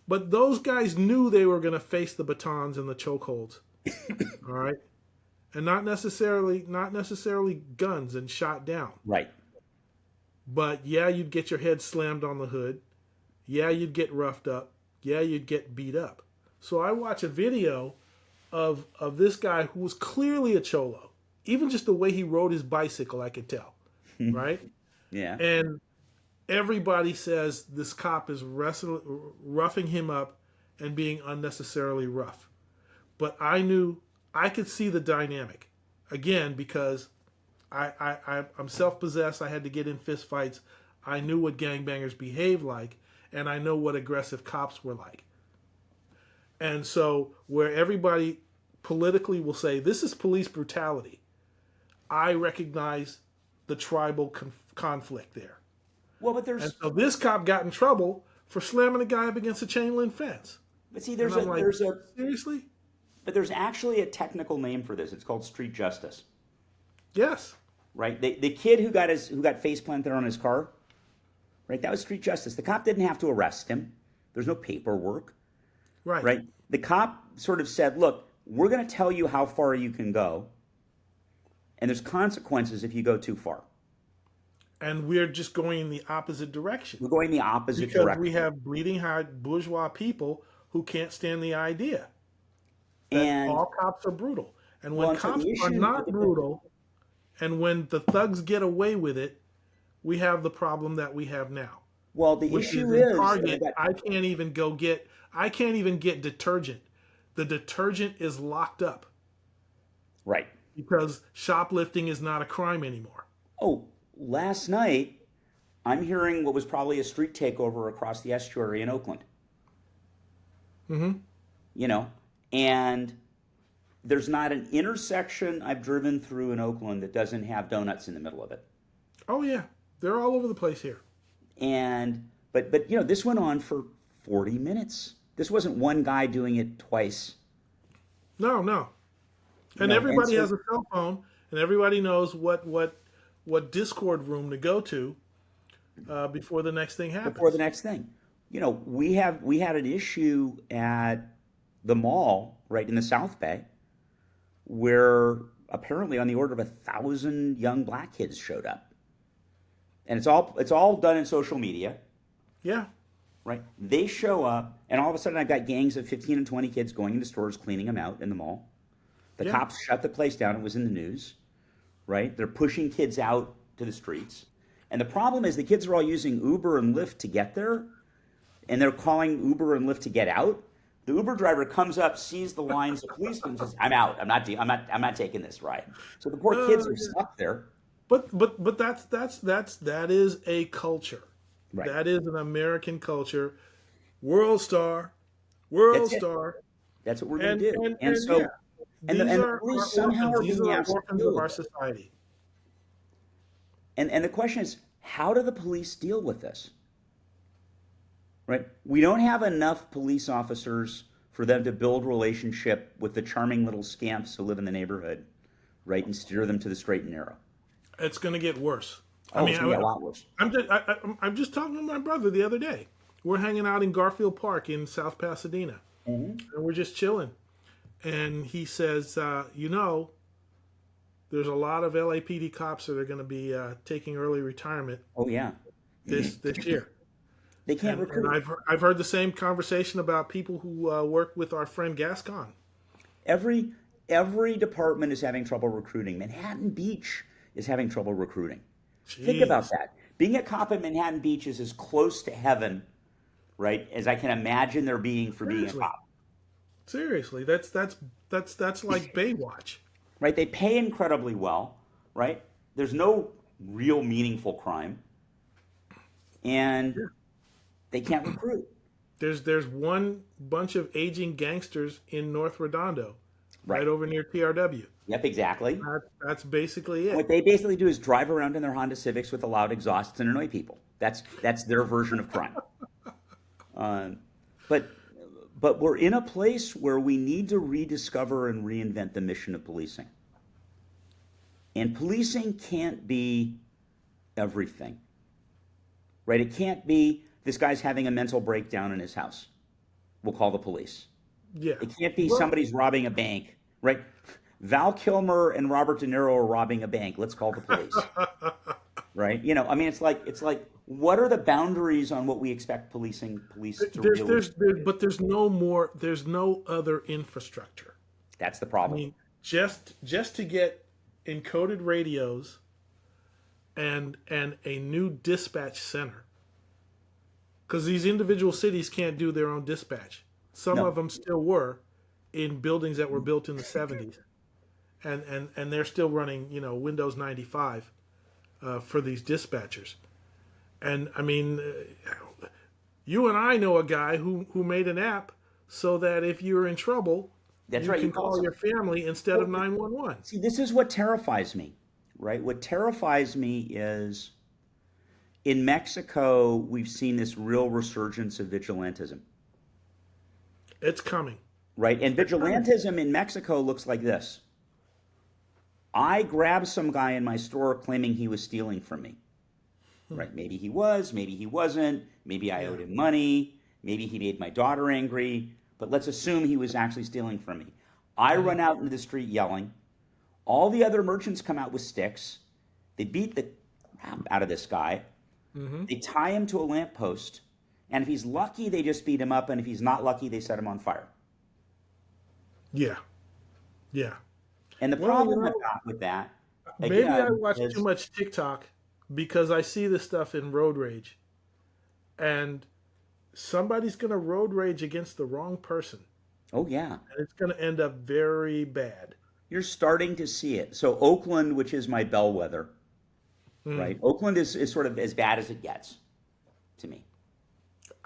But those guys knew they were going to face the batons and the chokeholds, all right, and not necessarily guns and shot down. Right. But yeah, you'd get your head slammed on the hood. Yeah, you'd get roughed up. Yeah, you'd get beat up. So I watch a video of this guy who was clearly a cholo. Even just the way he rode his bicycle, I could tell, right? Yeah. And everybody says this cop is roughing him up and being unnecessarily rough. But I knew I could see the dynamic. Again, because I'm self-possessed. I had to get in fist fights. I knew what gangbangers behave like, and I know what aggressive cops were like. And so where everybody politically will say, this is police brutality, I recognize the tribal conflict there. Well, but And so this cop got in trouble for slamming a guy up against a chain link fence. But see, Seriously? but there's actually a technical name for this. It's called street justice. Yes. Right? The kid who got face planted on his car, right? That was street justice. The cop didn't have to arrest him. There's no paperwork. Right. Right? The cop sort of said, look, we're going to tell you how far you can go, and there's consequences if you go too far. And we're just going in the opposite direction. We're going the opposite because direction. we have bleeding heart bourgeois people who can't stand the idea that And all cops are brutal. And when Well, so cops the are issue- not brutal, and when the thugs get away with it, we have the problem that we have now. well, the Which issue in is Target, that- I can't even get detergent. The detergent is locked up right. because shoplifting is not a crime anymore. Oh, last night, I'm hearing what was probably a street takeover across the estuary in Oakland. Mm-hmm. You know, and there's not an intersection I've driven through in Oakland that doesn't have donuts in the middle of it. Oh yeah, they're all over the place here. And but you know, this went on for 40 minutes. This wasn't one guy doing it twice. No. And No, everybody and so- has a cell phone, and everybody knows what Discord room to go to before the next thing happens. Before the next thing. You know, we had an issue at the mall right in the South Bay where apparently on the order of 1,000 young black kids showed up. And it's all done in social media. Yeah. Right? They show up, and all of a sudden I've got gangs of 15 and 20 kids going into stores, cleaning them out in the mall. The Yeah. cops shut the place down. It was in the news. Right? They're pushing kids out to the streets. And the problem is the kids are all using Uber and Lyft to get there, and they're calling Uber and Lyft to get out. The Uber driver comes up, sees the lines of policemen, and says, "I'm out. I'm not taking this ride." So the poor kids are stuck there. But that is a culture. Right. That is an American culture. World star. That's what we're going to do. And so, yeah, and the these are police our somehow are orphans. These being are asked to orphans deal of with our it. society. And the question is, how do the police deal with this? Right? We don't have enough police officers for them to build relationship with the charming little scamps who live in the neighborhood, right, and steer them to the straight and narrow. It's going to get worse. Oh, it's going to get a lot worse. I'm just talking to my brother the other day. We're hanging out in Garfield Park in South Pasadena, and we're just chilling. And he says, there's a lot of LAPD cops that are going to be taking early retirement Oh, yeah. this year. They can't And recruit. I've heard the same conversation about people who work with our friend Gascon. Every department is having trouble recruiting. Manhattan Beach is having trouble recruiting. Think about Jeez. that. Being a cop at Manhattan Beach is as close to heaven, right, as I can imagine there being for being a Seriously. cop. Seriously, that's like Baywatch. Right? They pay incredibly well, right? There's no real meaningful crime, and they can't recruit. There's one bunch of aging gangsters in North Redondo, right over near TRW. Yep, exactly. That's basically it. What they basically do is drive around in their Honda Civics with a loud exhaust and annoy people. That's their version of crime. Um, but but we're in a place where we need to rediscover and reinvent the mission of policing. And policing can't be everything, right? It can't be this guy's having a mental breakdown in his house. We'll call the police. Yeah. It can't be Well, somebody's robbing a bank, right? Val Kilmer and Robert De Niro are robbing a bank. Let's call the police, right? You know, I mean, it's like, what are the boundaries on what we expect police to really? but there's no other infrastructure. That's the I problem. mean, just to get encoded radios and a new dispatch center, because these individual cities can't do their own dispatch. Some No. of them still were in buildings that were built in the 70s, and they're still running, Windows 95 for these dispatchers. And I mean, you and I know a guy who made an app so that if you're in trouble, That's you right. can You call call your family instead of 911. See, this is what terrifies me, right? What terrifies me is in Mexico, we've seen this real resurgence of vigilantism, It's coming. right? And vigilantism in Mexico looks like this. I grabbed some guy in my store claiming he was stealing from me, right? Maybe he was, maybe he wasn't, maybe I owed him money, maybe he made my daughter angry, but let's assume he was actually stealing from me. I run out into the street yelling. All the other merchants come out with sticks. They beat the crap out of this guy. They tie him to a lamppost. And if he's lucky, they just beat him up. And if he's not lucky, they set him on fire. Yeah. Yeah. And the Well, problem I've got with that, Maybe I again, watch is too much TikTok because I see this stuff in road rage. And somebody's going to road rage against the wrong person. oh yeah, And it's going to end up very bad. you're starting to see it. So Oakland, which is my bellwether, right? Oakland is sort of as bad as it gets to me.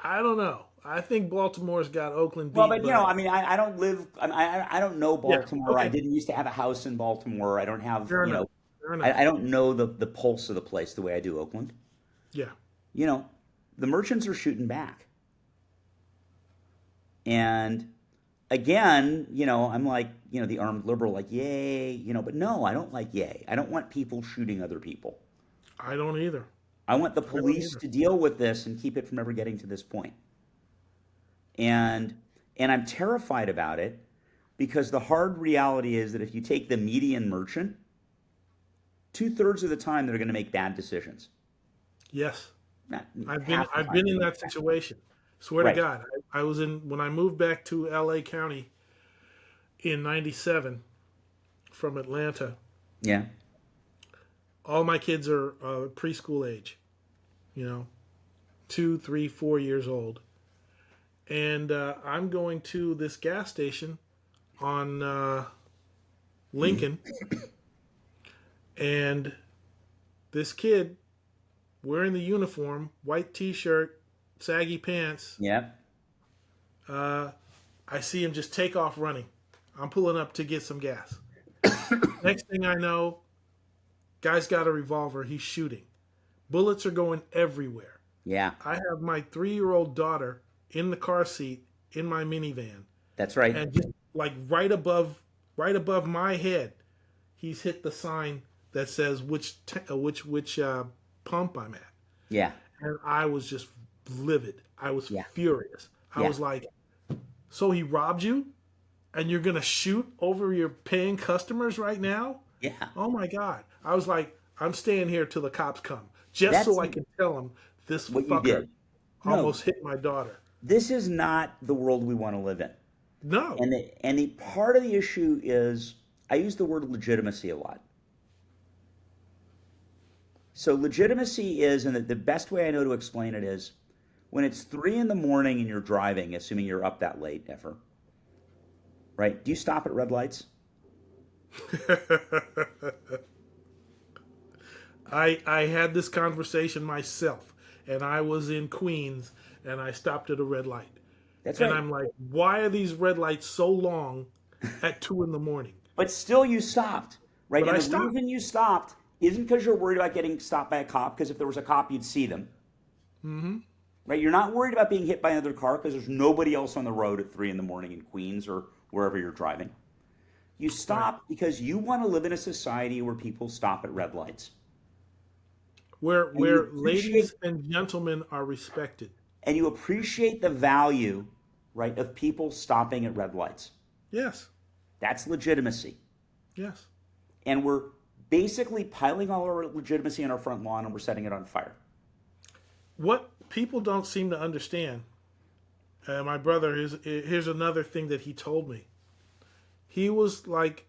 I don't know. I think Baltimore's got Oakland beat. Well, but I mean, I don't live, I don't know Baltimore. okay. I didn't used to have a house in Baltimore. I don't have, Fair enough. Fair enough. I don't know the pulse of the place the way I do Oakland. Yeah. The merchants are shooting back. And again, I'm like, the armed liberal, like, yay, but no, I don't like yay. I don't want people shooting other people. I don't either. I want the don't police either. to deal with this and keep it from ever getting to this point. And I'm terrified about it because the hard reality is that if you take the median merchant, 2/3 of the time they're going to make bad decisions. Yes. Not I've half the been time. in that situation. Swear Right. to God. I was when I moved back to LA County in 97 from Atlanta. Yeah. All my kids are preschool age, 2, 3, 4 years old. And I'm going to this gas station on Lincoln. And this kid wearing the uniform, white t-shirt, saggy pants. Yeah. I see him just take off running. I'm pulling up to get some gas. Next thing I know, guy's got a revolver. He's shooting. Bullets are going everywhere. Yeah. I have my 3-year-old daughter in the car seat in my minivan, That's right. and just like right above my head, he's hit the sign that says which pump I'm at, Yeah. and I was just livid. I was Yeah. furious. I Yeah. was like, "So he robbed you, and you're gonna shoot over your paying customers right now?" Yeah. Oh my God! I was like, "I'm staying here till the cops come, just so I That's can tell them this what you fucker did. No. almost hit my daughter." This is not the world we want to live in. No. And the part of the issue is I use the word legitimacy a lot. So legitimacy is, and the best way I know to explain it is, when it's 3 a.m. and you're driving, assuming you're up that late ever, right? Do you stop at red lights? I had this conversation myself, and I was in Queens, and I stopped at a red light. That's And right. I'm like, why are these red lights so long at 2 a.m? But still you stopped, right? But And I the stopped. reason you stopped isn't because you're worried about getting stopped by a cop, because if there was a cop, you'd see them. Mm-hmm. right? You're not worried about being hit by another car because there's nobody else on the road at 3 in the morning in Queens or wherever you're driving. You stop because you want to live in a society where people stop at red lights. Where And you ladies and gentlemen are respected. and you appreciate the value, right, of people stopping at red lights. Yes. That's legitimacy. Yes. And we're basically piling all our legitimacy on our front lawn and we're setting it on fire. What people don't seem to understand, my brother, here's another thing that he told me. He was like,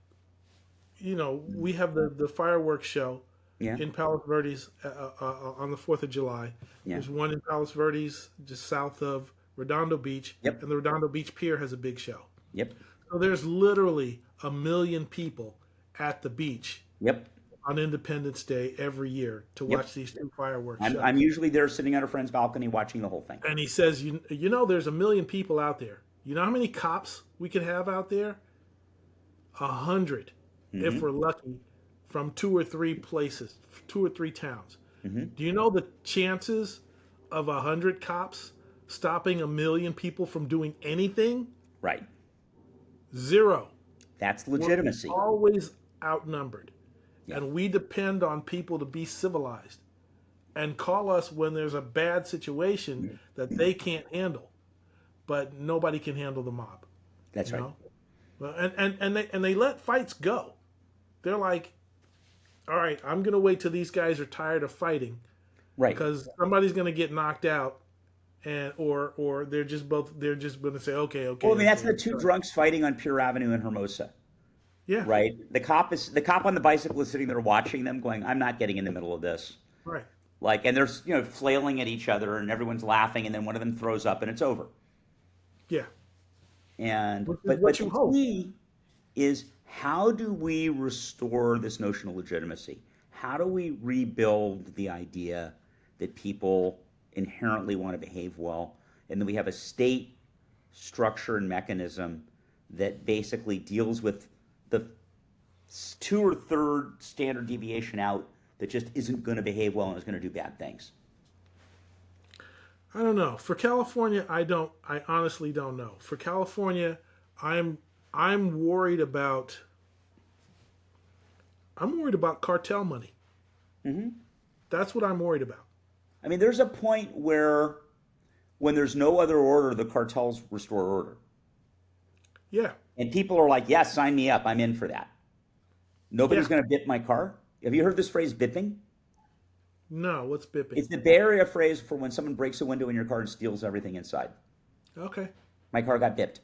we have the fireworks show Yeah. in Palos Verdes on the 4th of July. Yeah. There's one in Palos Verdes just south of Redondo Beach. Yep. And the Redondo Beach Pier has a big show. Yep. So there's literally 1 million people at the beach Yep. on Independence Day every year to watch these two fireworks shows. I'm usually there sitting on a friend's balcony watching the whole thing. And he says, there's 1 million people out there. You know how many cops we could have out there? 100, if we're lucky, from 2 or 3 places, 2 or 3 towns. Do you know the chances of 100 cops stopping 1 million people from doing anything? Right. 0. That's legitimacy. We're always outnumbered. Yeah. And we depend on people to be civilized and call us when there's a bad situation that they can't handle. But nobody can handle the mob. That's right. Know? And they let fights go. They're like, all right, I'm going to wait till these guys are tired of fighting. Right. Because somebody's going to get knocked out. And or they're just going to say, okay. Well, I mean, that's the 2 drunks fighting on Pier Avenue in Hermosa. Yeah. Right. The cop on the bicycle is sitting there watching them, going, "I'm not getting in the middle of this." Right. Like, and they're flailing at each other, and everyone's laughing, and then one of them throws up, and it's over. Yeah. And but the key is, how do we restore this notion of legitimacy? How do we rebuild the idea that people inherently want to behave well, and that we have a state structure and mechanism that basically deals with the 2 or 3rd standard deviation out that just isn't going to behave well and is going to do bad things? I don't know. For California, I honestly don't know. For California, I'm worried about cartel money. That's what I'm worried about. I mean, there's a point where, when there's no other order, the cartels restore order. Yeah. And people are like, "Yes, sign me up. I'm in for that." Nobody's going to bip my car. Have you heard this phrase, bipping? No, what's bipping? It's the Bay Area phrase for when someone breaks a window in your car and steals everything inside. Okay. My car got bipped.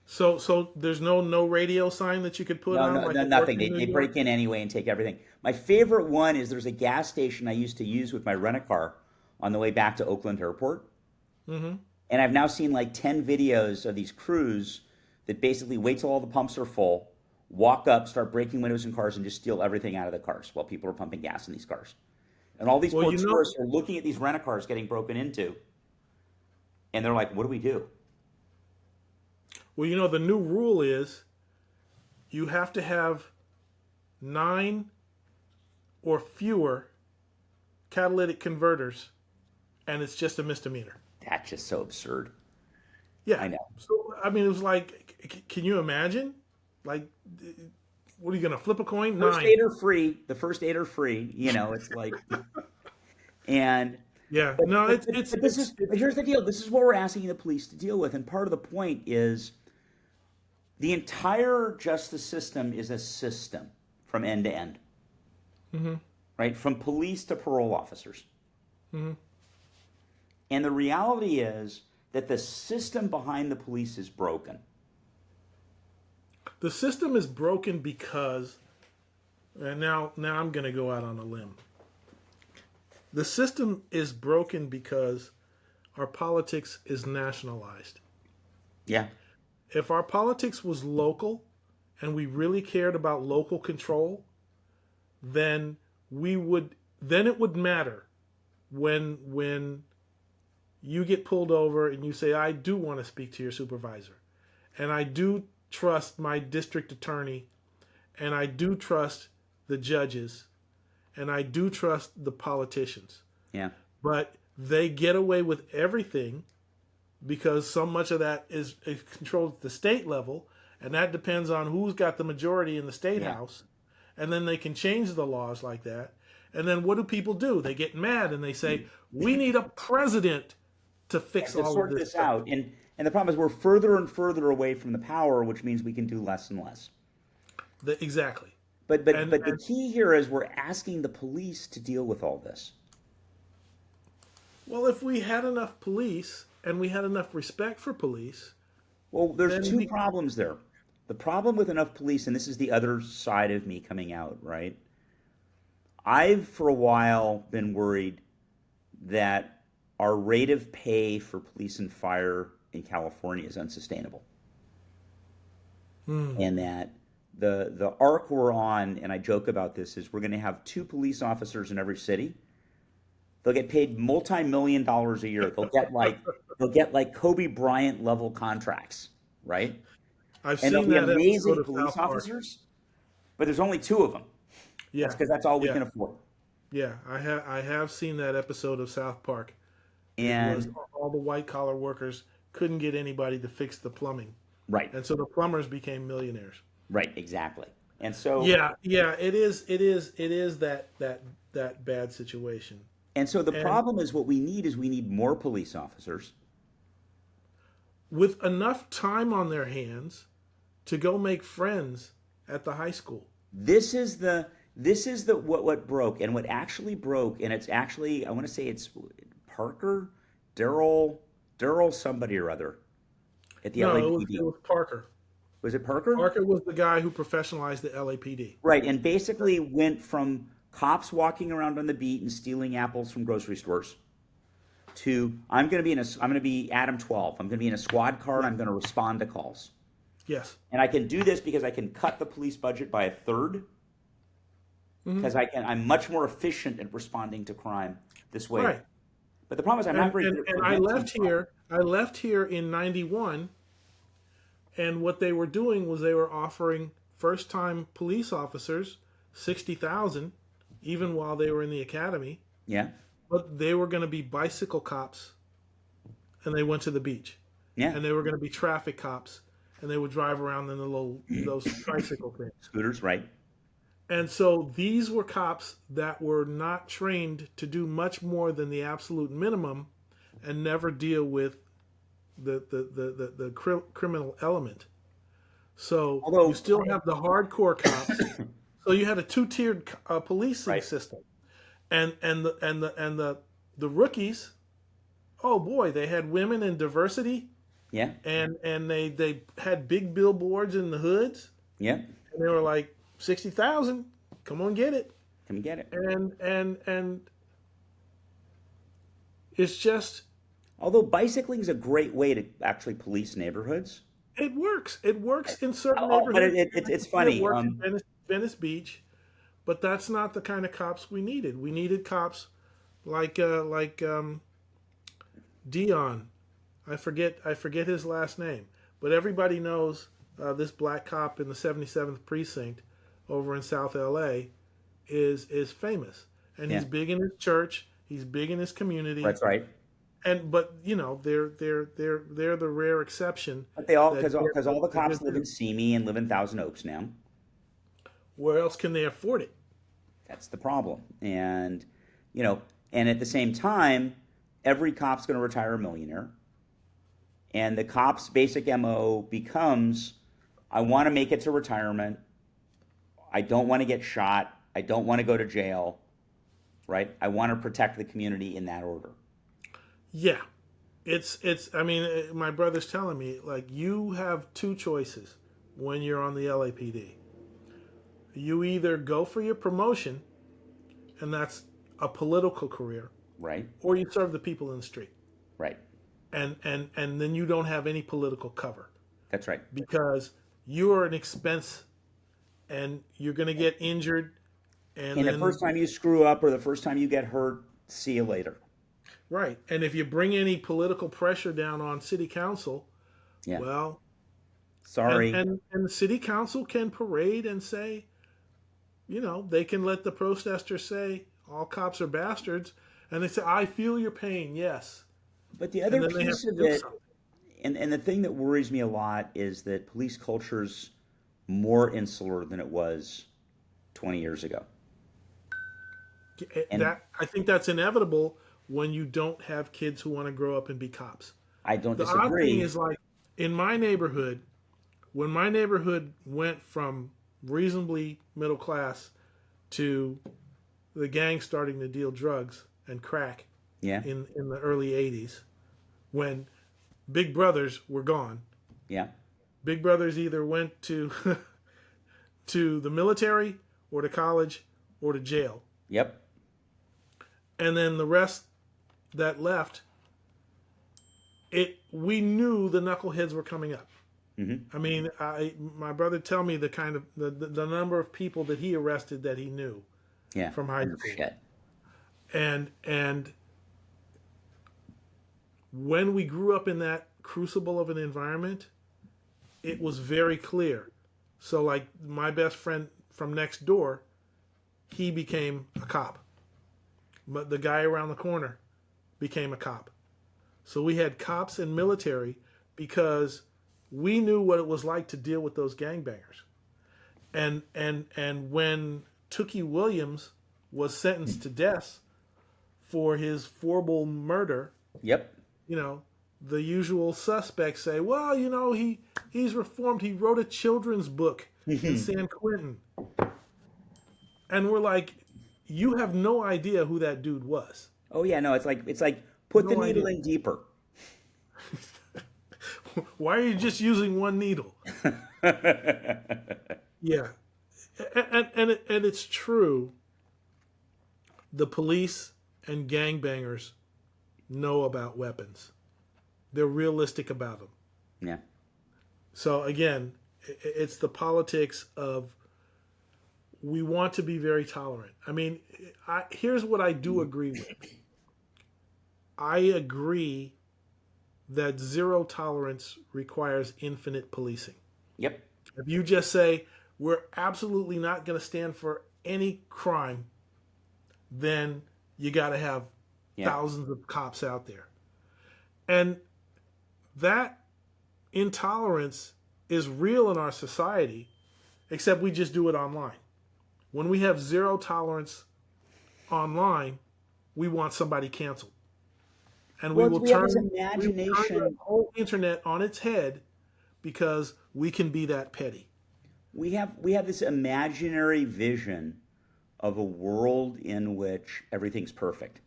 So there's no radio sign that you could put on? No, nothing. They break in anyway and take everything. My favorite one is, there's a gas station I used to use with my rent-a-car on the way back to Oakland Airport. And I've now seen like 10 videos of these crews that basically wait till all the pumps are full, walk up, start breaking windows in cars, and just steal everything out of the cars while people are pumping gas in these cars. And all these poor tourists are looking at these rent-a-cars getting broken into, and they're like, "What do we do?" Well, the new rule is you have to have 9 or fewer catalytic converters, and it's just a misdemeanor. That's just so absurd. Yeah. I know. So, I mean, it was like, can you imagine? Like, what are you going to flip a coin? First 9. 8 are free. The first 8 are free. It's like, and yeah, no, it's but here's the deal. This is what we're asking the police to deal with, and part of the point is, the entire justice system is a system from end to end. Right, from police to parole officers. And the reality is that the system behind the police is broken. The system is broken because, and now I'm going to go out on a limb. The system is broken because our politics is nationalized. Yeah. If our politics was local and we really cared about local control, then it would matter when you get pulled over and you say, "I do want to speak to your supervisor, and I do trust my district attorney, and I do trust the judges, and I do trust the politicians." Yeah. But they get away with everything because so much of that is controlled at the state level, and that depends on who's got the majority in the state Yeah. house. And then they can change the laws like that. And then what do? They get mad and they say, we need a president to fix To all of sort this this stuff. out. And the problem is we're further and further away from the power, which means we can do less and less. Exactly. But And, the key here is we're asking the police to deal with all this. well, if we had enough police and we had enough respect for police, Well, there's then two problems there. The problem with enough police, and this is the other side of me coming out, right? I've for a while been worried that our rate of pay for police and fire in California is unsustainable. And that the arc we're on, and I joke about this, is we're going to have 2 police officers in every city. They'll get paid multi-million dollars a year. They'll get like Kobe Bryant level contracts, right? I've And they'll seen be that episode amazing of police South Park. officers, but there's only 2 of them. Yeah, That's because that's all we yeah, can afford. yeah. I have seen that episode of South Park. It was And all the white collar workers couldn't get anybody to fix the plumbing, right, and so the plumbers became millionaires. right, exactly. And so Yeah, yeah. It is that bad situation. and so the And problem is what we need is we need more police officers. with enough time on their hands to go make friends at the high school. This is the what broke, and what actually broke, and it's actually, I want to say it's Parker, Daryl somebody or other at the No, LAPD. it was Parker. Was it Parker? Parker was the guy who professionalized the LAPD. Right, and basically went from cops walking around on the beat and stealing apples from grocery stores to I'm going to be Adam 12. I'm going to be in a squad car and I'm going to respond to calls. Yes. And I can do this because I can cut the police budget by a third because I'm much more efficient at responding to crime this way. Right. But the problem is I'm not very good at And I preventing crime. left here in 91, and what they were doing was they were offering first-time police officers 60,000 even while they were in the academy, Yeah. but they were going to be bicycle cops and they went to the beach. Yeah. And they were going to be traffic cops and they would drive around in those tricycle things. Scooters, right? And so these were cops that were not trained to do much more than the absolute minimum and never deal with the criminal element. So Although you still have the hardcore cops. So you had a 2-tiered policing Right. system, and the rookies. Oh boy, they had women and diversity, Yeah. and they had big billboards in the hoods, Yeah. and they were like 60,000. Come on, get it. Can we get it? And it's just Although bicycling is a great way to actually police neighborhoods. it works. It works in certain Oh, but neighborhoods. it's funny. It works in Venice Beach, but that's not the kind of cops we needed. We needed cops like Dion. I forget his last name, but everybody knows this black cop in the 77th precinct over in South LA is famous, and he's Yeah. big in his church. He's big in his community. That's right. But you know they're the rare exception. But they all that because all the get- cops live in Simi and live in Thousand Oaks now. Where else can they afford it? That's the problem. And and at the same time, every cop's going to retire a millionaire. And the cop's basic MO becomes, I want to make it to retirement. I don't want to get shot. I don't want to go to jail. Right? I want to protect the community in that order. Yeah, it's. I mean, my brother's telling me like you have 2 choices when you're on the LAPD. You either go for your promotion, and that's a political career, Right? or you serve the people in the street, Right. and then you don't have any political cover That's right. because you are an expense, and you're going to get injured, and And then the first time you screw up or the first time you get hurt, see you later. right, and if you bring any political pressure down on city council, Yeah. well. Sorry. And the city council can parade and say, they can let the protesters say all cops are bastards, And they say, I feel your pain, yes. But the And other then they have piece to of do it, something. and the thing that worries me a lot is that police culture's more insular than it was 20 years ago. And I think that's inevitable when you don't have kids who want to grow up and be cops. I don't The odd thing disagree. is, like, in my neighborhood, when my neighborhood went from reasonably middle class to the gang starting to deal drugs and crack Yeah, in the early 80s, when big brothers were gone. yeah, Big brothers either went to to the military or to college or to jail. yep, And then the rest that left, it we knew the knuckleheads were coming up. hmm, I mean, my brother tell me the kind of the number of people that he arrested that he knew yeah. from high Oh, school. shit. And when we grew up in that crucible of an environment, it was very clear. So, like, my best friend from next door, he became a cop. But the guy around the corner became a cop. So we had cops and military because we knew what it was like to deal with those gangbangers. And when Tookie Williams was sentenced to death for his forcible murder, Yep. you know, the usual suspects say, well, he's reformed. He wrote a children's book in San Quentin. And we're like, you have no idea who that dude was. Oh yeah, no, it's like put the No needle idea. in deeper. Why are you just using one needle? Yeah. And it's true. The police and gangbangers know about weapons. They're realistic about them. Yeah. So again, it's the politics of we want to be very tolerant. I mean, here's what I do agree with. I agree that zero tolerance requires infinite policing. Yep. If you just say, we're absolutely not going to stand for any crime, then you got to have Yeah. thousands of cops out there. And that intolerance is real in our society, except we just do it online. When we have zero tolerance online, we want somebody canceled. And Well, we we have this will turn the imagination. whole internet on its head because we can be that petty. We have this imaginary vision of a world in which everything's perfect.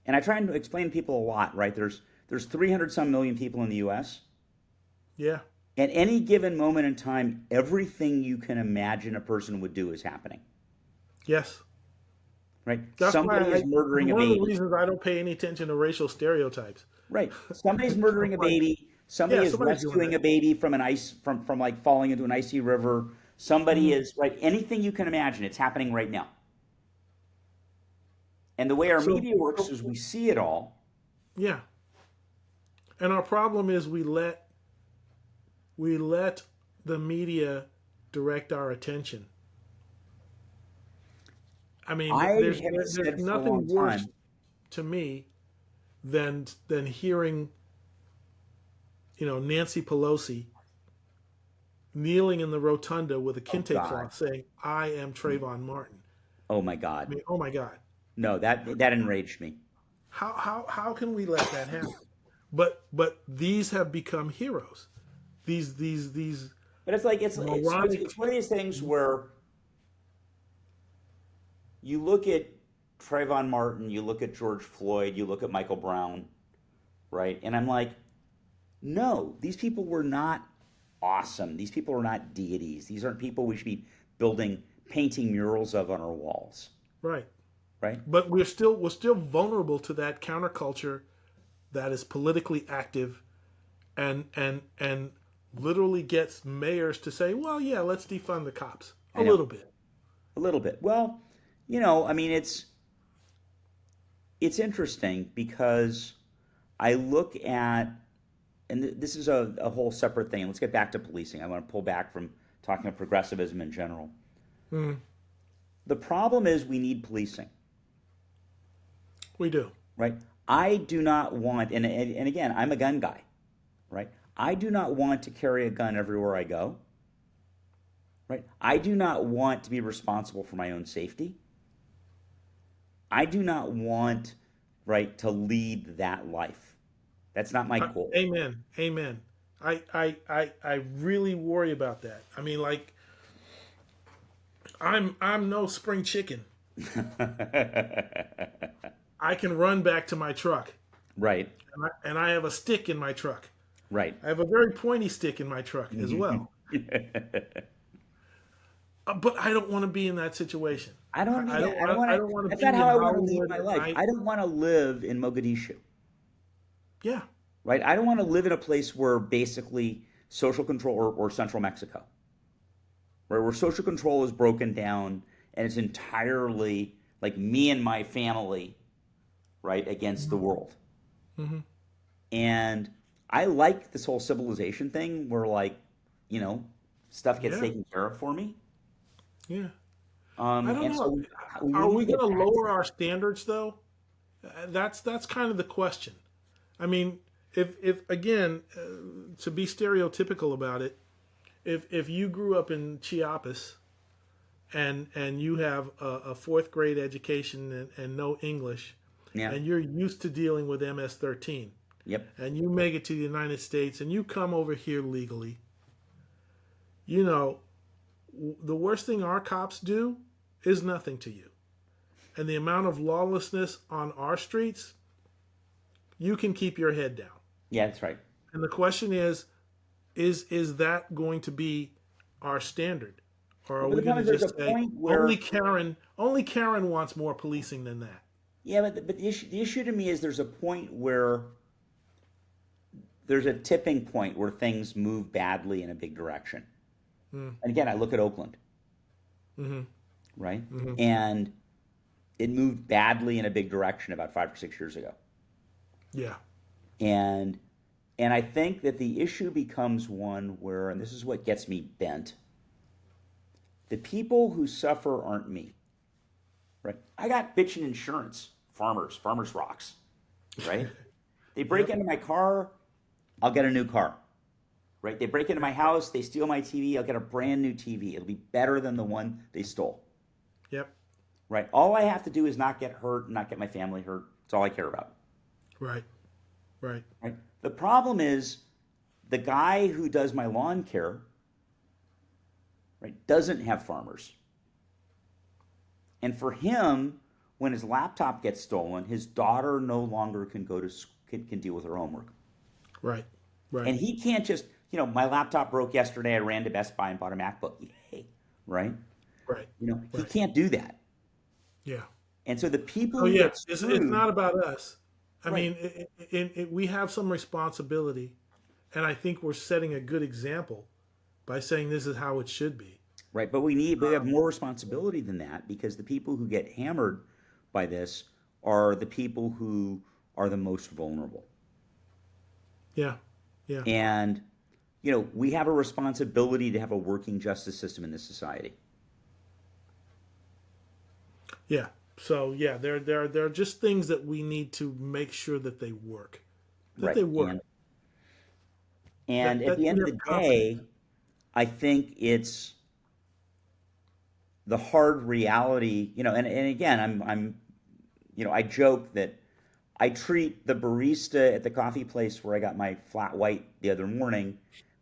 And I try and explain to people a lot, right? There's 300 some million people in the US. Yeah. At any given moment in time, everything you can imagine a person would do is happening. Yes. Right? That's Somebody why is murdering a one of the baby. reasons I don't pay any attention to racial stereotypes. Right. Somebody's murdering a Like, baby. Somebody yeah, is somebody's doing rescuing that. a baby from an ice from like falling into an icy river. Somebody is right. Anything you can imagine, it's happening right now. And the way our So, media works is we see it all. yeah. And our problem is we let the media direct our attention. I mean, I there's have there's said for a nothing long worse time. to me than hearing, Nancy Pelosi kneeling in the rotunda with a Oh kente God. cloth saying, "I am Trayvon Martin." Oh my I God. mean, oh my God, No, that enraged me. how can we let that happen? But these have become heroes. These But moronic. it's one of these things where you look at Trayvon Martin, you look at George Floyd, you look at Michael Brown, right? And I'm like, no, these people were not awesome. These people are not deities. These aren't people we should be painting murals of on our walls, Right. right? But we're still vulnerable to that counterculture that is politically active and literally gets mayors to say, well, yeah, let's defund the cops a I know little bit. a little bit. Well, I mean, it's interesting because I look at, and this is a whole separate thing. Let's get back to policing. I want to pull back from talking about progressivism in general. Mm, The problem is we need policing. We do. right? I do not want, and again, I'm a gun guy, right? I do not want to carry a gun everywhere I go, right? I do not want to be responsible for my own safety. I do not want, right, to lead that life. That's not my goal. Amen. Amen. I really worry about that. I mean, like, I'm no spring chicken. I can run back to my truck, Right, and I have a stick in my truck. right. I have a very pointy stick in my truck as well. But I don't want to be in that situation. I don't need I that. don't. I don't want I to. don't want to That's be not how in I want to lead Hollywood my at life. night. I don't want to live in Mogadishu, Yeah. right? I don't want to live in a place where basically social control or central Mexico, right? Where social control is broken down and it's entirely like me and my family, right, against the world. Hmm. And I like this whole civilization thing where like, you know, stuff gets Yeah. taken care of for me. Yeah. I don't And know. so we Are need we to going get to back to lower that. our standards though? That's kind of the question. I mean, if again, to be stereotypical about it, if you grew up in Chiapas and you have a fourth grade education and no English, Yeah. and you're used to dealing with MS-13, Yep. and you make it to the United States and you come over here legally, you know, the worst thing our cops do is nothing to you. And the amount of lawlessness on our streets, you can keep your head down. Yeah, that's right. And the question is that going to be our standard? Or are Well, but we the going problem to is there's just a say point where only Karen wants more policing than that? yeah, but the issue to me is there's a point where there's a tipping point where things move badly in a big direction. Mm, And again, I look at Oakland, hmm. right? Hmm. And it moved badly in a big direction about 5 or 6 years ago. Yeah. And I think that the issue becomes one where, and this is what gets me bent, the people who suffer aren't me, right? I got bitchin' insurance, farmers rocks, right? They break Yep. into my car, I'll get a new car, right? They break into my house, they steal my TV, I'll get a brand new TV. It'll be better than the one they stole, Yep. right? All I have to do is not get hurt and not get my family hurt. That's all I care about, Right. Right. right? The problem is the guy who does my lawn care, right, doesn't have farmers. And for him, when his laptop gets stolen, his daughter no longer can go to can deal with her homework. Right. Right. And he can't just, my laptop broke yesterday. I ran to Best Buy and bought a MacBook. Yay, right? Right. He Right. can't do that. Yeah. And so the people Oh who yeah. get It's screwed, not about us. I right, mean, we have some responsibility, and I think we're setting a good example by saying this is how it should be. right. But we have more responsibility than that because the people who get hammered by this are the people who are the most vulnerable. Yeah. Yeah. And, we have a responsibility to have a working justice system in this society. Yeah. So yeah, there are just things that we need to make sure that they work. That Right. they work. And at That the we end of have the confidence. day, I think it's the hard reality, and again, I joke that I treat the barista at the coffee place where I got my flat white the other morning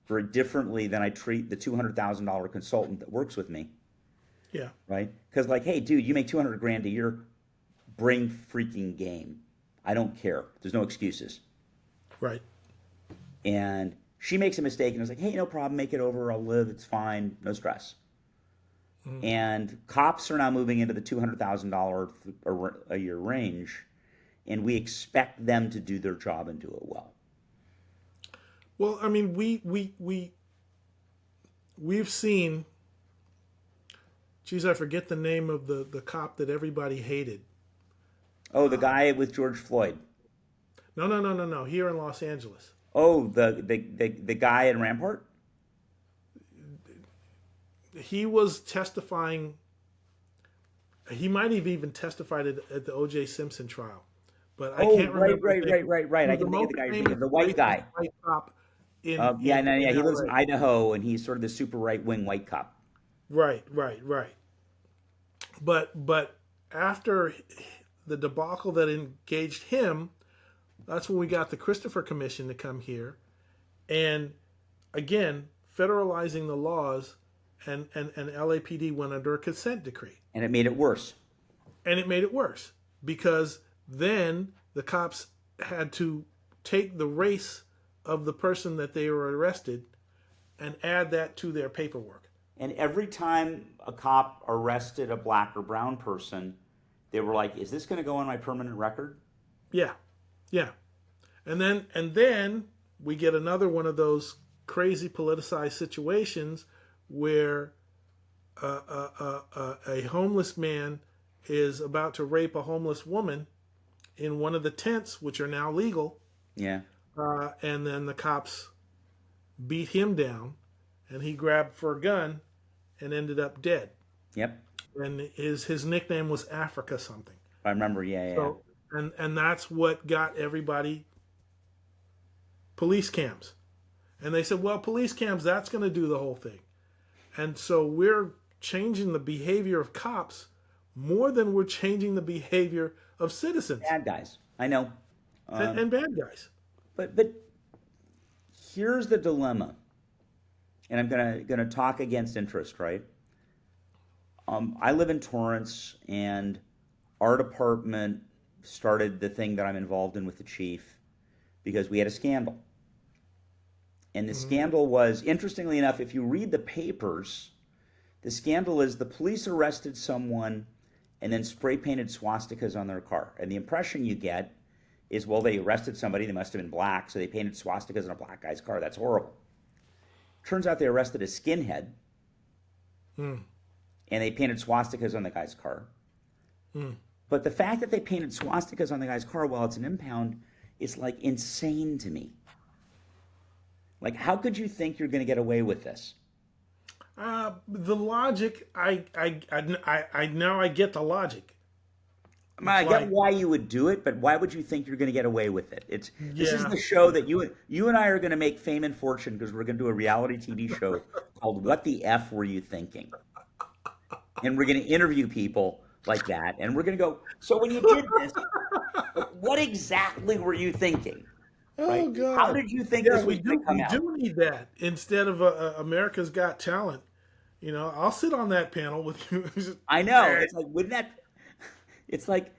very differently than I treat the $200,000 consultant that works with me, Yeah. right? Because like, hey, dude, you make 200 grand a year, bring freaking game. I don't care. There's no excuses. Right. And she makes a mistake and I was like, hey, no problem, make it over. I'll live. It's fine. No stress. Mhm. And cops are now moving into the $200,000 a year range, and we expect them to do their job and do it well. Well, I mean, we've seen. Geez, I forget the name of the cop that everybody hated. Oh, the guy with George Floyd. No, no, no, no, no. Here in Los Angeles, Oh, the guy in Rampart. he was testifying. He might have even testified at the O.J. Simpson trial. but I Oh, can't right, remember his right, name. right, right, right. He I was the can think of most the guy you're thinking famous of, the white racist guy. white cop in Yeah, no, yeah, he lives in LA. Idaho, and he's sort of the super right-wing white cop. Right, right, right. But after the debacle that engaged him, that's when we got the Christopher Commission to come here, and again federalizing the laws, and LAPD went under a consent decree, And it made it worse. and it made it worse because then the cops had to take the race of the person that they were arrested and add that to their paperwork. And every time a cop arrested a black or brown person, they were like, "Is this going to go on my permanent record?" Yeah, yeah. And then we get another one of those crazy politicized situations where a homeless man is about to rape a homeless woman in one of the tents, which are now legal, Yeah. and then the cops beat him down, and he grabbed for a gun and ended up dead. Yep. And his nickname was Africa something. I remember. Yeah, yeah. So and that's what got everybody police cams. And they said, well, police cams, that's going to do the whole thing. And so we're changing the behavior of cops more than we're changing the behavior of citizens Bad guys. I know. and bad guys. But here's the dilemma, and I'm gonna talk against interest, right? I live in Torrance, and our department started the thing that I'm involved in with the chief because we had a scandal. And the scandal was, interestingly enough, if you read the papers, the scandal is the police arrested someone and then spray painted swastikas on their car. And the impression you get is, well, they arrested somebody, they must have been black, so they painted swastikas on a black guy's car. That's horrible. Turns out they arrested a skinhead, and they painted swastikas on the guy's car. But the fact that they painted swastikas on the guy's car while it's an impound is like insane to me. Like, how could you think you're going to get away with this? The logic, I now I get the logic. I mean, I get like- why you would do it, but why would you think you're going to get away with it? This is Yeah. the show that you and I are going to make fame and fortune because we're going to do a reality TV show called "What the F Were You Thinking?" And we're going to interview people like that, and we're going to go, "So when you did this, what exactly were you thinking? Oh Right? God! How did you think Yeah, this was going to come out?" We do need that instead of America's Got Talent. You know, I'll sit on that panel with you. I know. It's like, wouldn't that? It's like,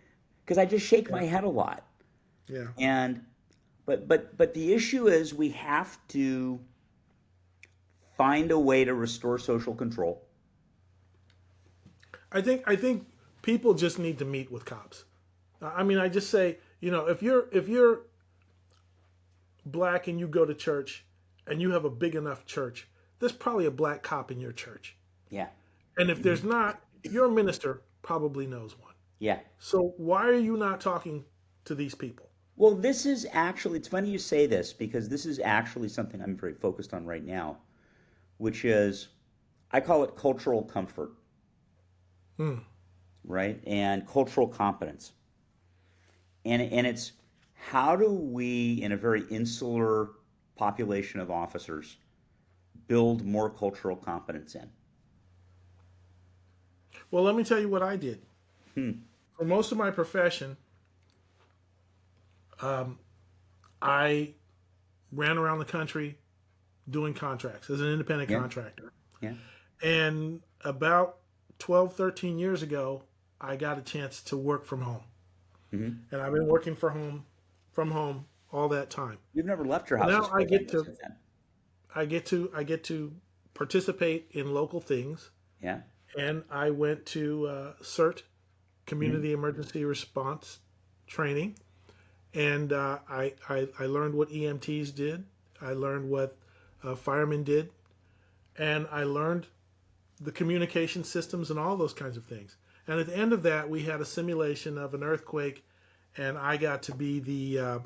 because I just shake my head a lot. Yeah. And but the issue is we have to find a way to restore social control. I think people just need to meet with cops. I mean, I just say, you know, if you're black and you go to church and you have a big enough church, there's probably a black cop in your church. Yeah. And if there's not, your minister probably knows one. Yeah. So why are you not talking to these people? Well, this is actually, it's funny you say this because this is actually something I'm very focused on right now, which is, I call it cultural comfort, right? And cultural competence. And it's how do we, in a very insular population of officers, build more cultural competence in? Well, let me tell you what I did. For most of my profession, I ran around the country doing contracts as an independent contractor. Yeah. And about 12, 13 years ago, I got a chance to work from home. And I've been working from home all that time. You've never left your house. Now I get to since then. I get to participate in local things. Yeah. And I went to CERT, Community Emergency Response Training, and I learned what EMTs did. I learned what firemen did, and I learned the communication systems and all those kinds of things. And at the end of that, we had a simulation of an earthquake, and I got to be the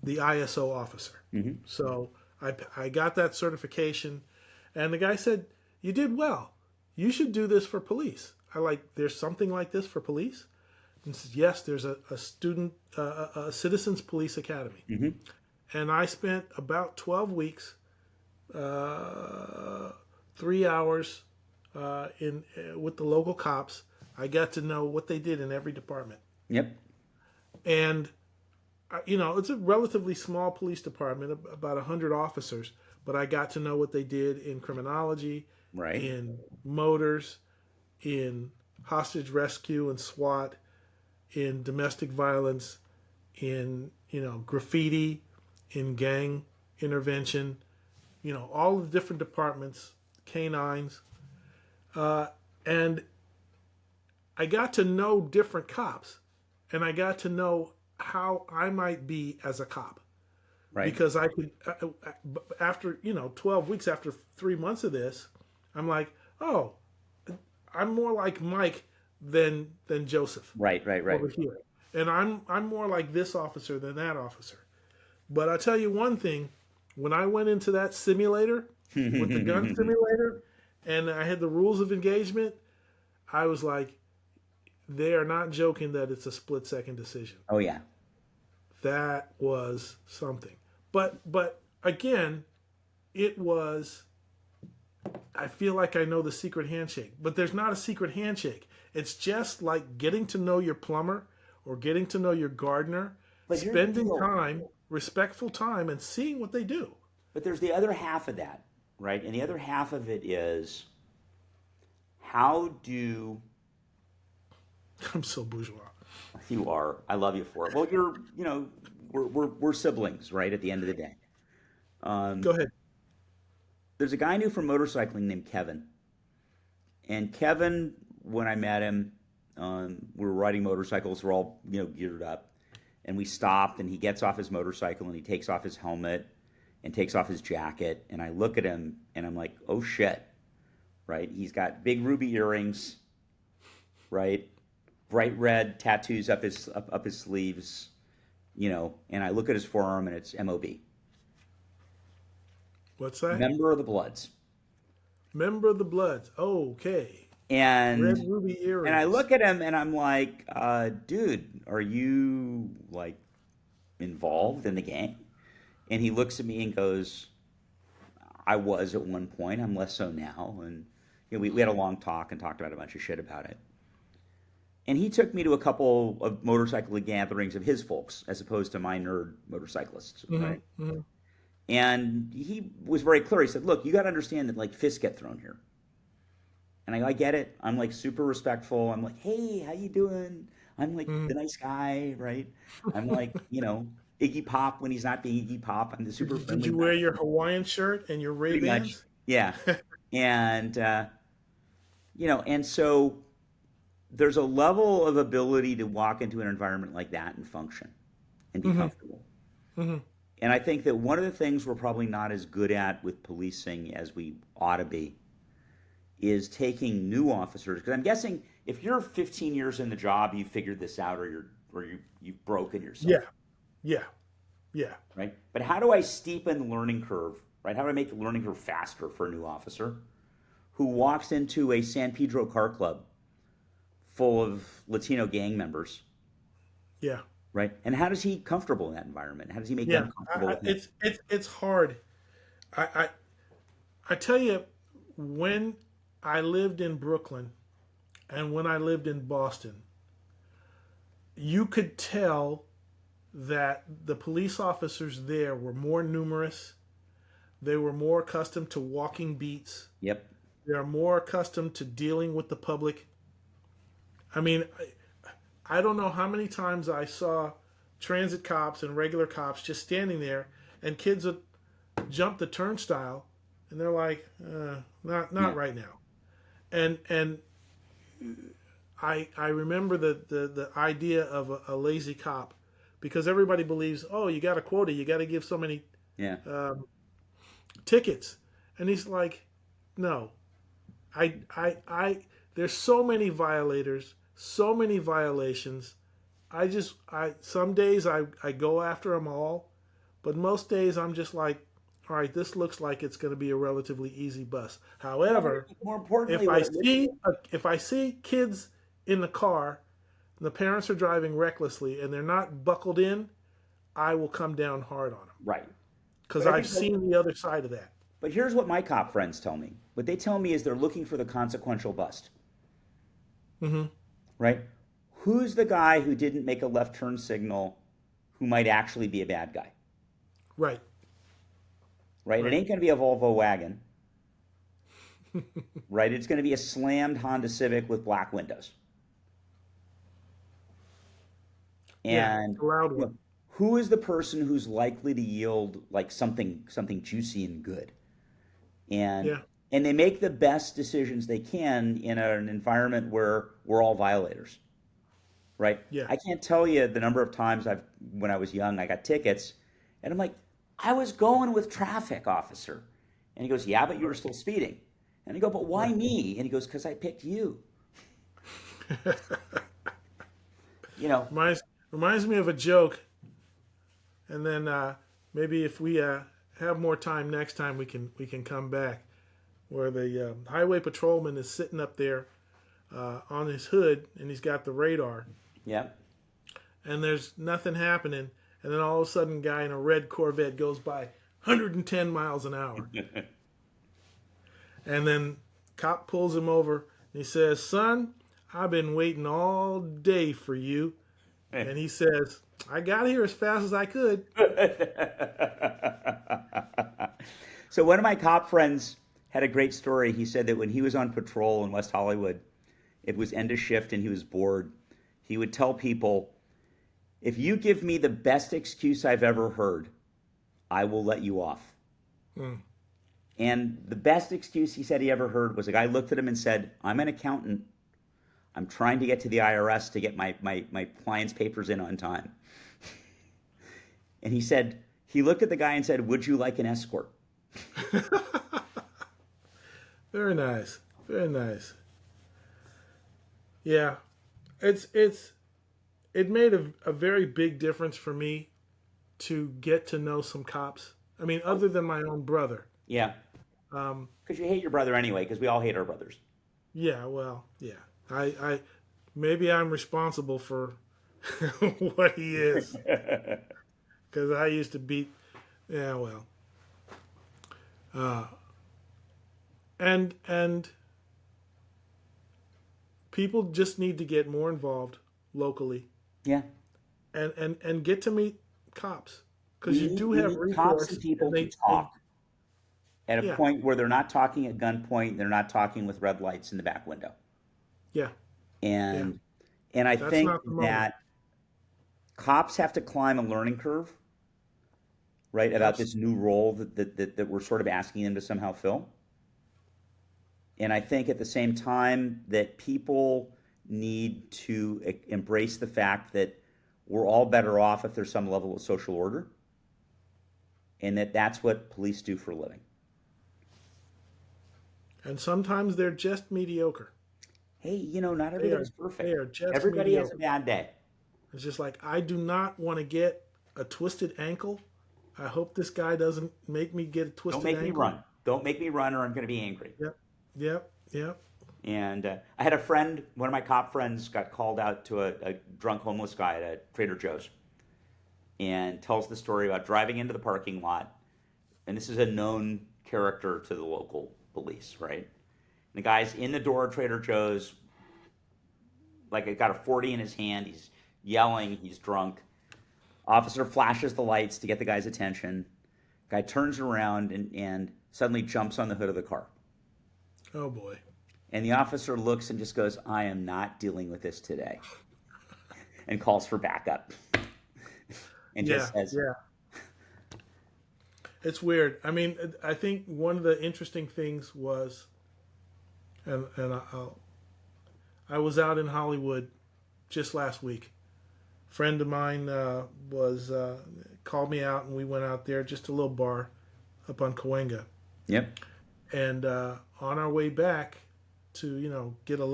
ISO officer. So I got that certification, and the guy said, "You did well. You should do this for police." There's something like this for police? and said, yes, there's a student, a citizens police academy. Mm-hmm. And I spent about 12 weeks, 3 hours in with the local cops. I got to know what they did in every department. Yep. And, it's a relatively small police department, about 100 officers, but I got to know what they did in criminology, Right. in motors, in hostage rescue and SWAT, in domestic violence, in, graffiti, in gang intervention, all the different departments, canines. And I got to know different cops, and I got to know how I might be as a cop. Right. Because I could, after, 12 weeks, after 3 months of this, I'm like, oh, I'm more like Mike than Joseph Right. over here. And I'm more like this officer than that officer. But I'll tell you one thing, when I went into that simulator, with the gun simulator, and I had the rules of engagement, I was like, they are not joking that it's a split-second decision. Oh yeah. That was something. But again, it was, I feel like I know the secret handshake, but there's not a secret handshake. It's just like getting to know your plumber or getting to know your gardener, But here's the spending deal. time, respectful time, and seeing what they do. But there's the other half of that, right? And the other half of it is, how do I'm so bourgeois. you are? I love you for it. Well, we're siblings, right? At the end of the day, Go ahead. there's a guy I knew from motorcycling named Kevin, and Kevin, when I met him, we were riding motorcycles. We're all geared up, and we stopped, and he gets off his motorcycle and he takes off his helmet and takes off his jacket, and I look at him and I'm like, oh shit, right? He's got big ruby earrings, right? Bright red tattoos up his sleeves, and I look at his forearm and it's MOB. What's that? Member of the Bloods. Member of the Bloods. Oh, okay. And Red ruby earrings. and I look at him and I'm like, dude, are you like involved in the gang? And he looks at me and goes, I was at one point, I'm less so now. And we had a long talk and talked about a bunch of shit about it. And he took me to a couple of motorcycle gatherings of his folks, as opposed to my nerd motorcyclists, right? Mm-hmm. And he was very clear. He said, look, you got to understand that like fists get thrown here. And I get it. I'm like super respectful. I'm like, hey, how you doing? I'm like the nice guy, right? I'm like, Iggy Pop when he's not being Iggy Pop. I'm the super friendly Did you wear your Hawaiian shirt and your Ray-Bans? Yeah. And, and so there's a level of ability to walk into an environment like that and function and be comfortable. Mm-hmm. And I think that one of the things we're probably not as good at with policing as we ought to be is taking new officers. Because I'm guessing if you're 15 years in the job, you figured this out, or you've broken yourself. Yeah. Right. But how do I steepen the learning curve? Right. How do I make the learning curve faster for a new officer who walks into a San Pedro car club full of Latino gang members? Yeah. Right. And how does he comfortable in that environment? How does he make them comfortable with it? It's hard. I tell you, when I lived in Brooklyn and when I lived in Boston, you could tell that the police officers there were more numerous. They were more accustomed to walking beats. Yep. They are more accustomed to dealing with the public. I mean, I don't know how many times I saw transit cops and regular cops just standing there, and kids would jump the turnstile, and they're like, not right now. And I remember the idea of a lazy cop, because everybody believes, oh, you got a quota, you got to give so many tickets, and he's like, no, there's so many violators, so many violations. Some days I go after them all, but most days I'm just like, all right, this looks like it's going to be a relatively easy bus. However, more importantly, if I see kids in the car and the parents are driving recklessly and they're not buckled in, I will come down hard on them Right. because But I I've think seen the other side of that. but here's what my cop friends tell me. What they tell me is they're looking for the consequential bust. Hmm. Right? Who's the guy who didn't make a left turn signal who might actually be a bad guy? Right. Right? It Right. ain't going to be a Volvo wagon. Right? It's going to be a slammed Honda Civic with black windows. Yeah. And The loud you know, one. who is the person who's likely to yield like something juicy and good? And Yeah. and they make the best decisions they can in an environment where we're all violators. Right? Yeah. I can't tell you the number of times when I was young, I got tickets, and I'm like, I was going with traffic, officer. And he goes, yeah, but you were still speeding. And I go, but why Right. me? And he goes, because I picked you. You know, reminds me of a joke, and then maybe if we have more time next time, we can come back where the highway patrolman is sitting up there on his hood, and he's got the radar, yeah. and there's nothing happening, and then all of a sudden, a guy in a red Corvette goes by 110 miles an hour, and then cop pulls him over, and he says, "Son, I've been waiting all day for you." And he says, "I got here as fast as I could." So one of my cop friends had a great story. He said that when he was on patrol in West Hollywood, it was end of shift and he was bored. He would tell people, if you give me the best excuse I've ever heard, I will let you off. Mm. And the best excuse he said he ever heard was a guy looked at him and said, I'm an accountant. I'm trying to get to the IRS to get my client's papers in on time. And he said, he looked at the guy and said, would you like an escort? Very nice. Very nice. Yeah. It made a very big difference for me to get to know some cops. I mean, other than my own brother. Yeah. Um, Because you hate your brother anyway, because we all hate our brothers. yeah, well, yeah. I maybe I'm responsible for what he is because I used to beat. Yeah, well. Uh, and people just need to get more involved locally Yeah. and get to meet cops because you do We have need cops recourse and people and to talk at a yeah, point where they're not talking at gunpoint, they're not talking with red lights in the back window. yeah, yeah. And I That's think not the moment. that cops have to climb a learning curve, right, about this new role that we're sort of asking them to somehow fill. And I think at the same time that people need to embrace the fact that we're all better off if there's some level of social order, and that's what police do for a living. And sometimes they're just mediocre. Hey, not They everybody's are they perfect. are just Everybody has a mediocre. bad day. It's just like I do not want to get a twisted ankle. I hope this guy doesn't make me get a Don't twisted make me ankle. run. Don't make me run, or I'm going to be angry. Yep, yep, yep. And I had a friend, one of my cop friends, got called out to a drunk homeless guy at a Trader Joe's, and tells the story about driving into the parking lot. And this is a known character to the local police, right? And the guy's in the door of Trader Joe's, like he got a 40 in his hand. He's yelling. He's drunk. Officer flashes the lights to get the guy's attention. Guy turns around and suddenly jumps on the hood of the car. Oh boy. And the officer looks and just goes, I am not dealing with this today. And calls for backup. And Yeah, just says, yeah. It's weird. I mean, I think one of the interesting things was, and I was out in Hollywood just last week. A friend of mine was called me out, and we went out there, just a little bar up on Cahuenga. yep, And on our way back to get a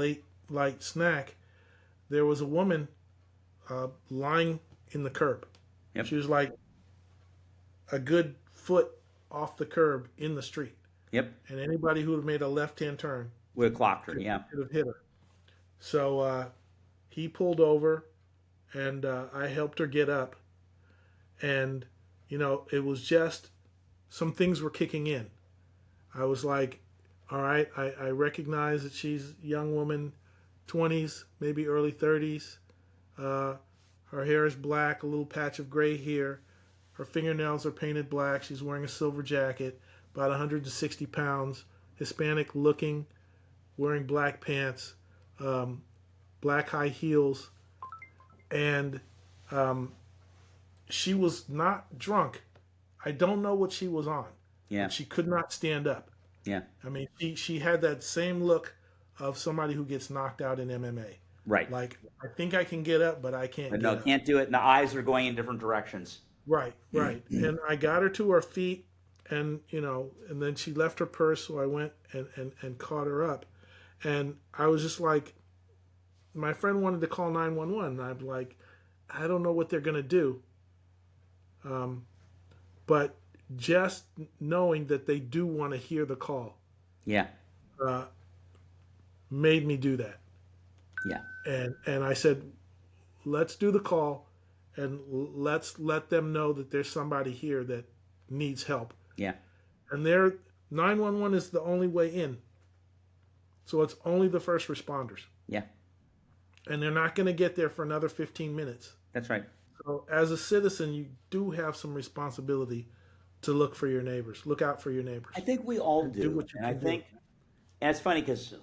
light snack, there was a woman lying in the curb. yep, She was like a good foot off the curb in the street, yep. and anybody who had made a left-hand turn Would have clocked her, could, yeah. could have hit her. So he pulled over, and I helped her get up. And, it was just some things were kicking in. I was like, all right, I recognize that she's a young woman, 20s, maybe early 30s. Her hair is black, a little patch of gray here. Her fingernails are painted black. She's wearing a silver jacket, about 160 pounds, Hispanic looking, wearing black pants, black high heels. And she was not drunk. I don't know what she was on. Yeah. But she could not stand up. Yeah. I mean, she had that same look of somebody who gets knocked out in MMA. Right. Like, I think I can get up, but I can't But get no, up. can't do it. And the eyes are going in different directions. Right. And I got her to her feet, and, and then she left her purse, so I went and caught her up. And I was just like, my friend wanted to call 911, and I'm like, I don't know what they're going to do. But just knowing that they do want to hear the call, Yeah. made me do that. Yeah. And I said, let's do the call, and let's let them know that there's somebody here that needs help. Yeah. And 911 is the only way in. So it's only the first responders. Yeah. And they're not going to get there for another 15 minutes. That's right. So as a citizen, you do have some responsibility to look for your neighbors, look out for your neighbors. I think we all do. what you And I can do. think, and it's funny because,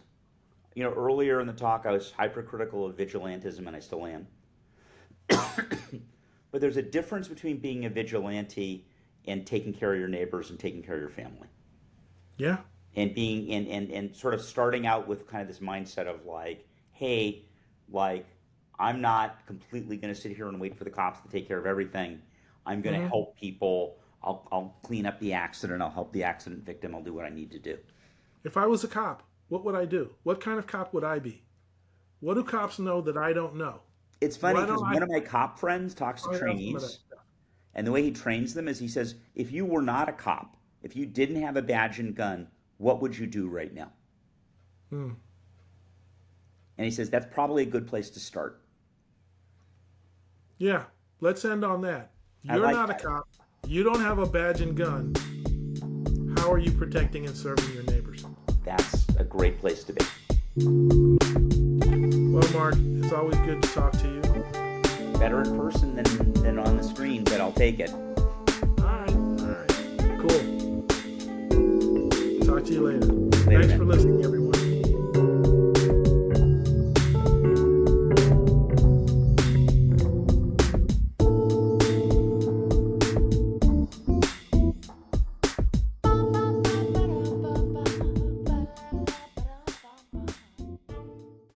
earlier in the talk, I was hypercritical of vigilantism, and I still am. But there's a difference between being a vigilante and taking care of your neighbors and taking care of your family. Yeah. And being and sort of starting out with kind of this mindset of like, hey, like, I'm not completely going to sit here and wait for the cops to take care of everything. I'm going to help people. I'll clean up the accident. I'll help the accident victim. I'll do what I need to do. If I was a cop, what would I do? What kind of cop would I be? What do cops know that I don't know? It's funny Why because don't I- one of my cop friends talks to I ask them trainees, that. and the way he trains them is he says, if you were not a cop, if you didn't have a badge and gun, what would you do right now? And he says, that's probably a good place to start. Yeah, let's end on that. I You're like not that. a cop. You don't have a badge and gun. How are you protecting and serving your neighbors? That's a great place to be. Well, Mark, it's always good to talk to you. Better in person than on the screen, but I'll take it. All right. Cool. Talk to you later. Later, Thanks man. for listening, everyone.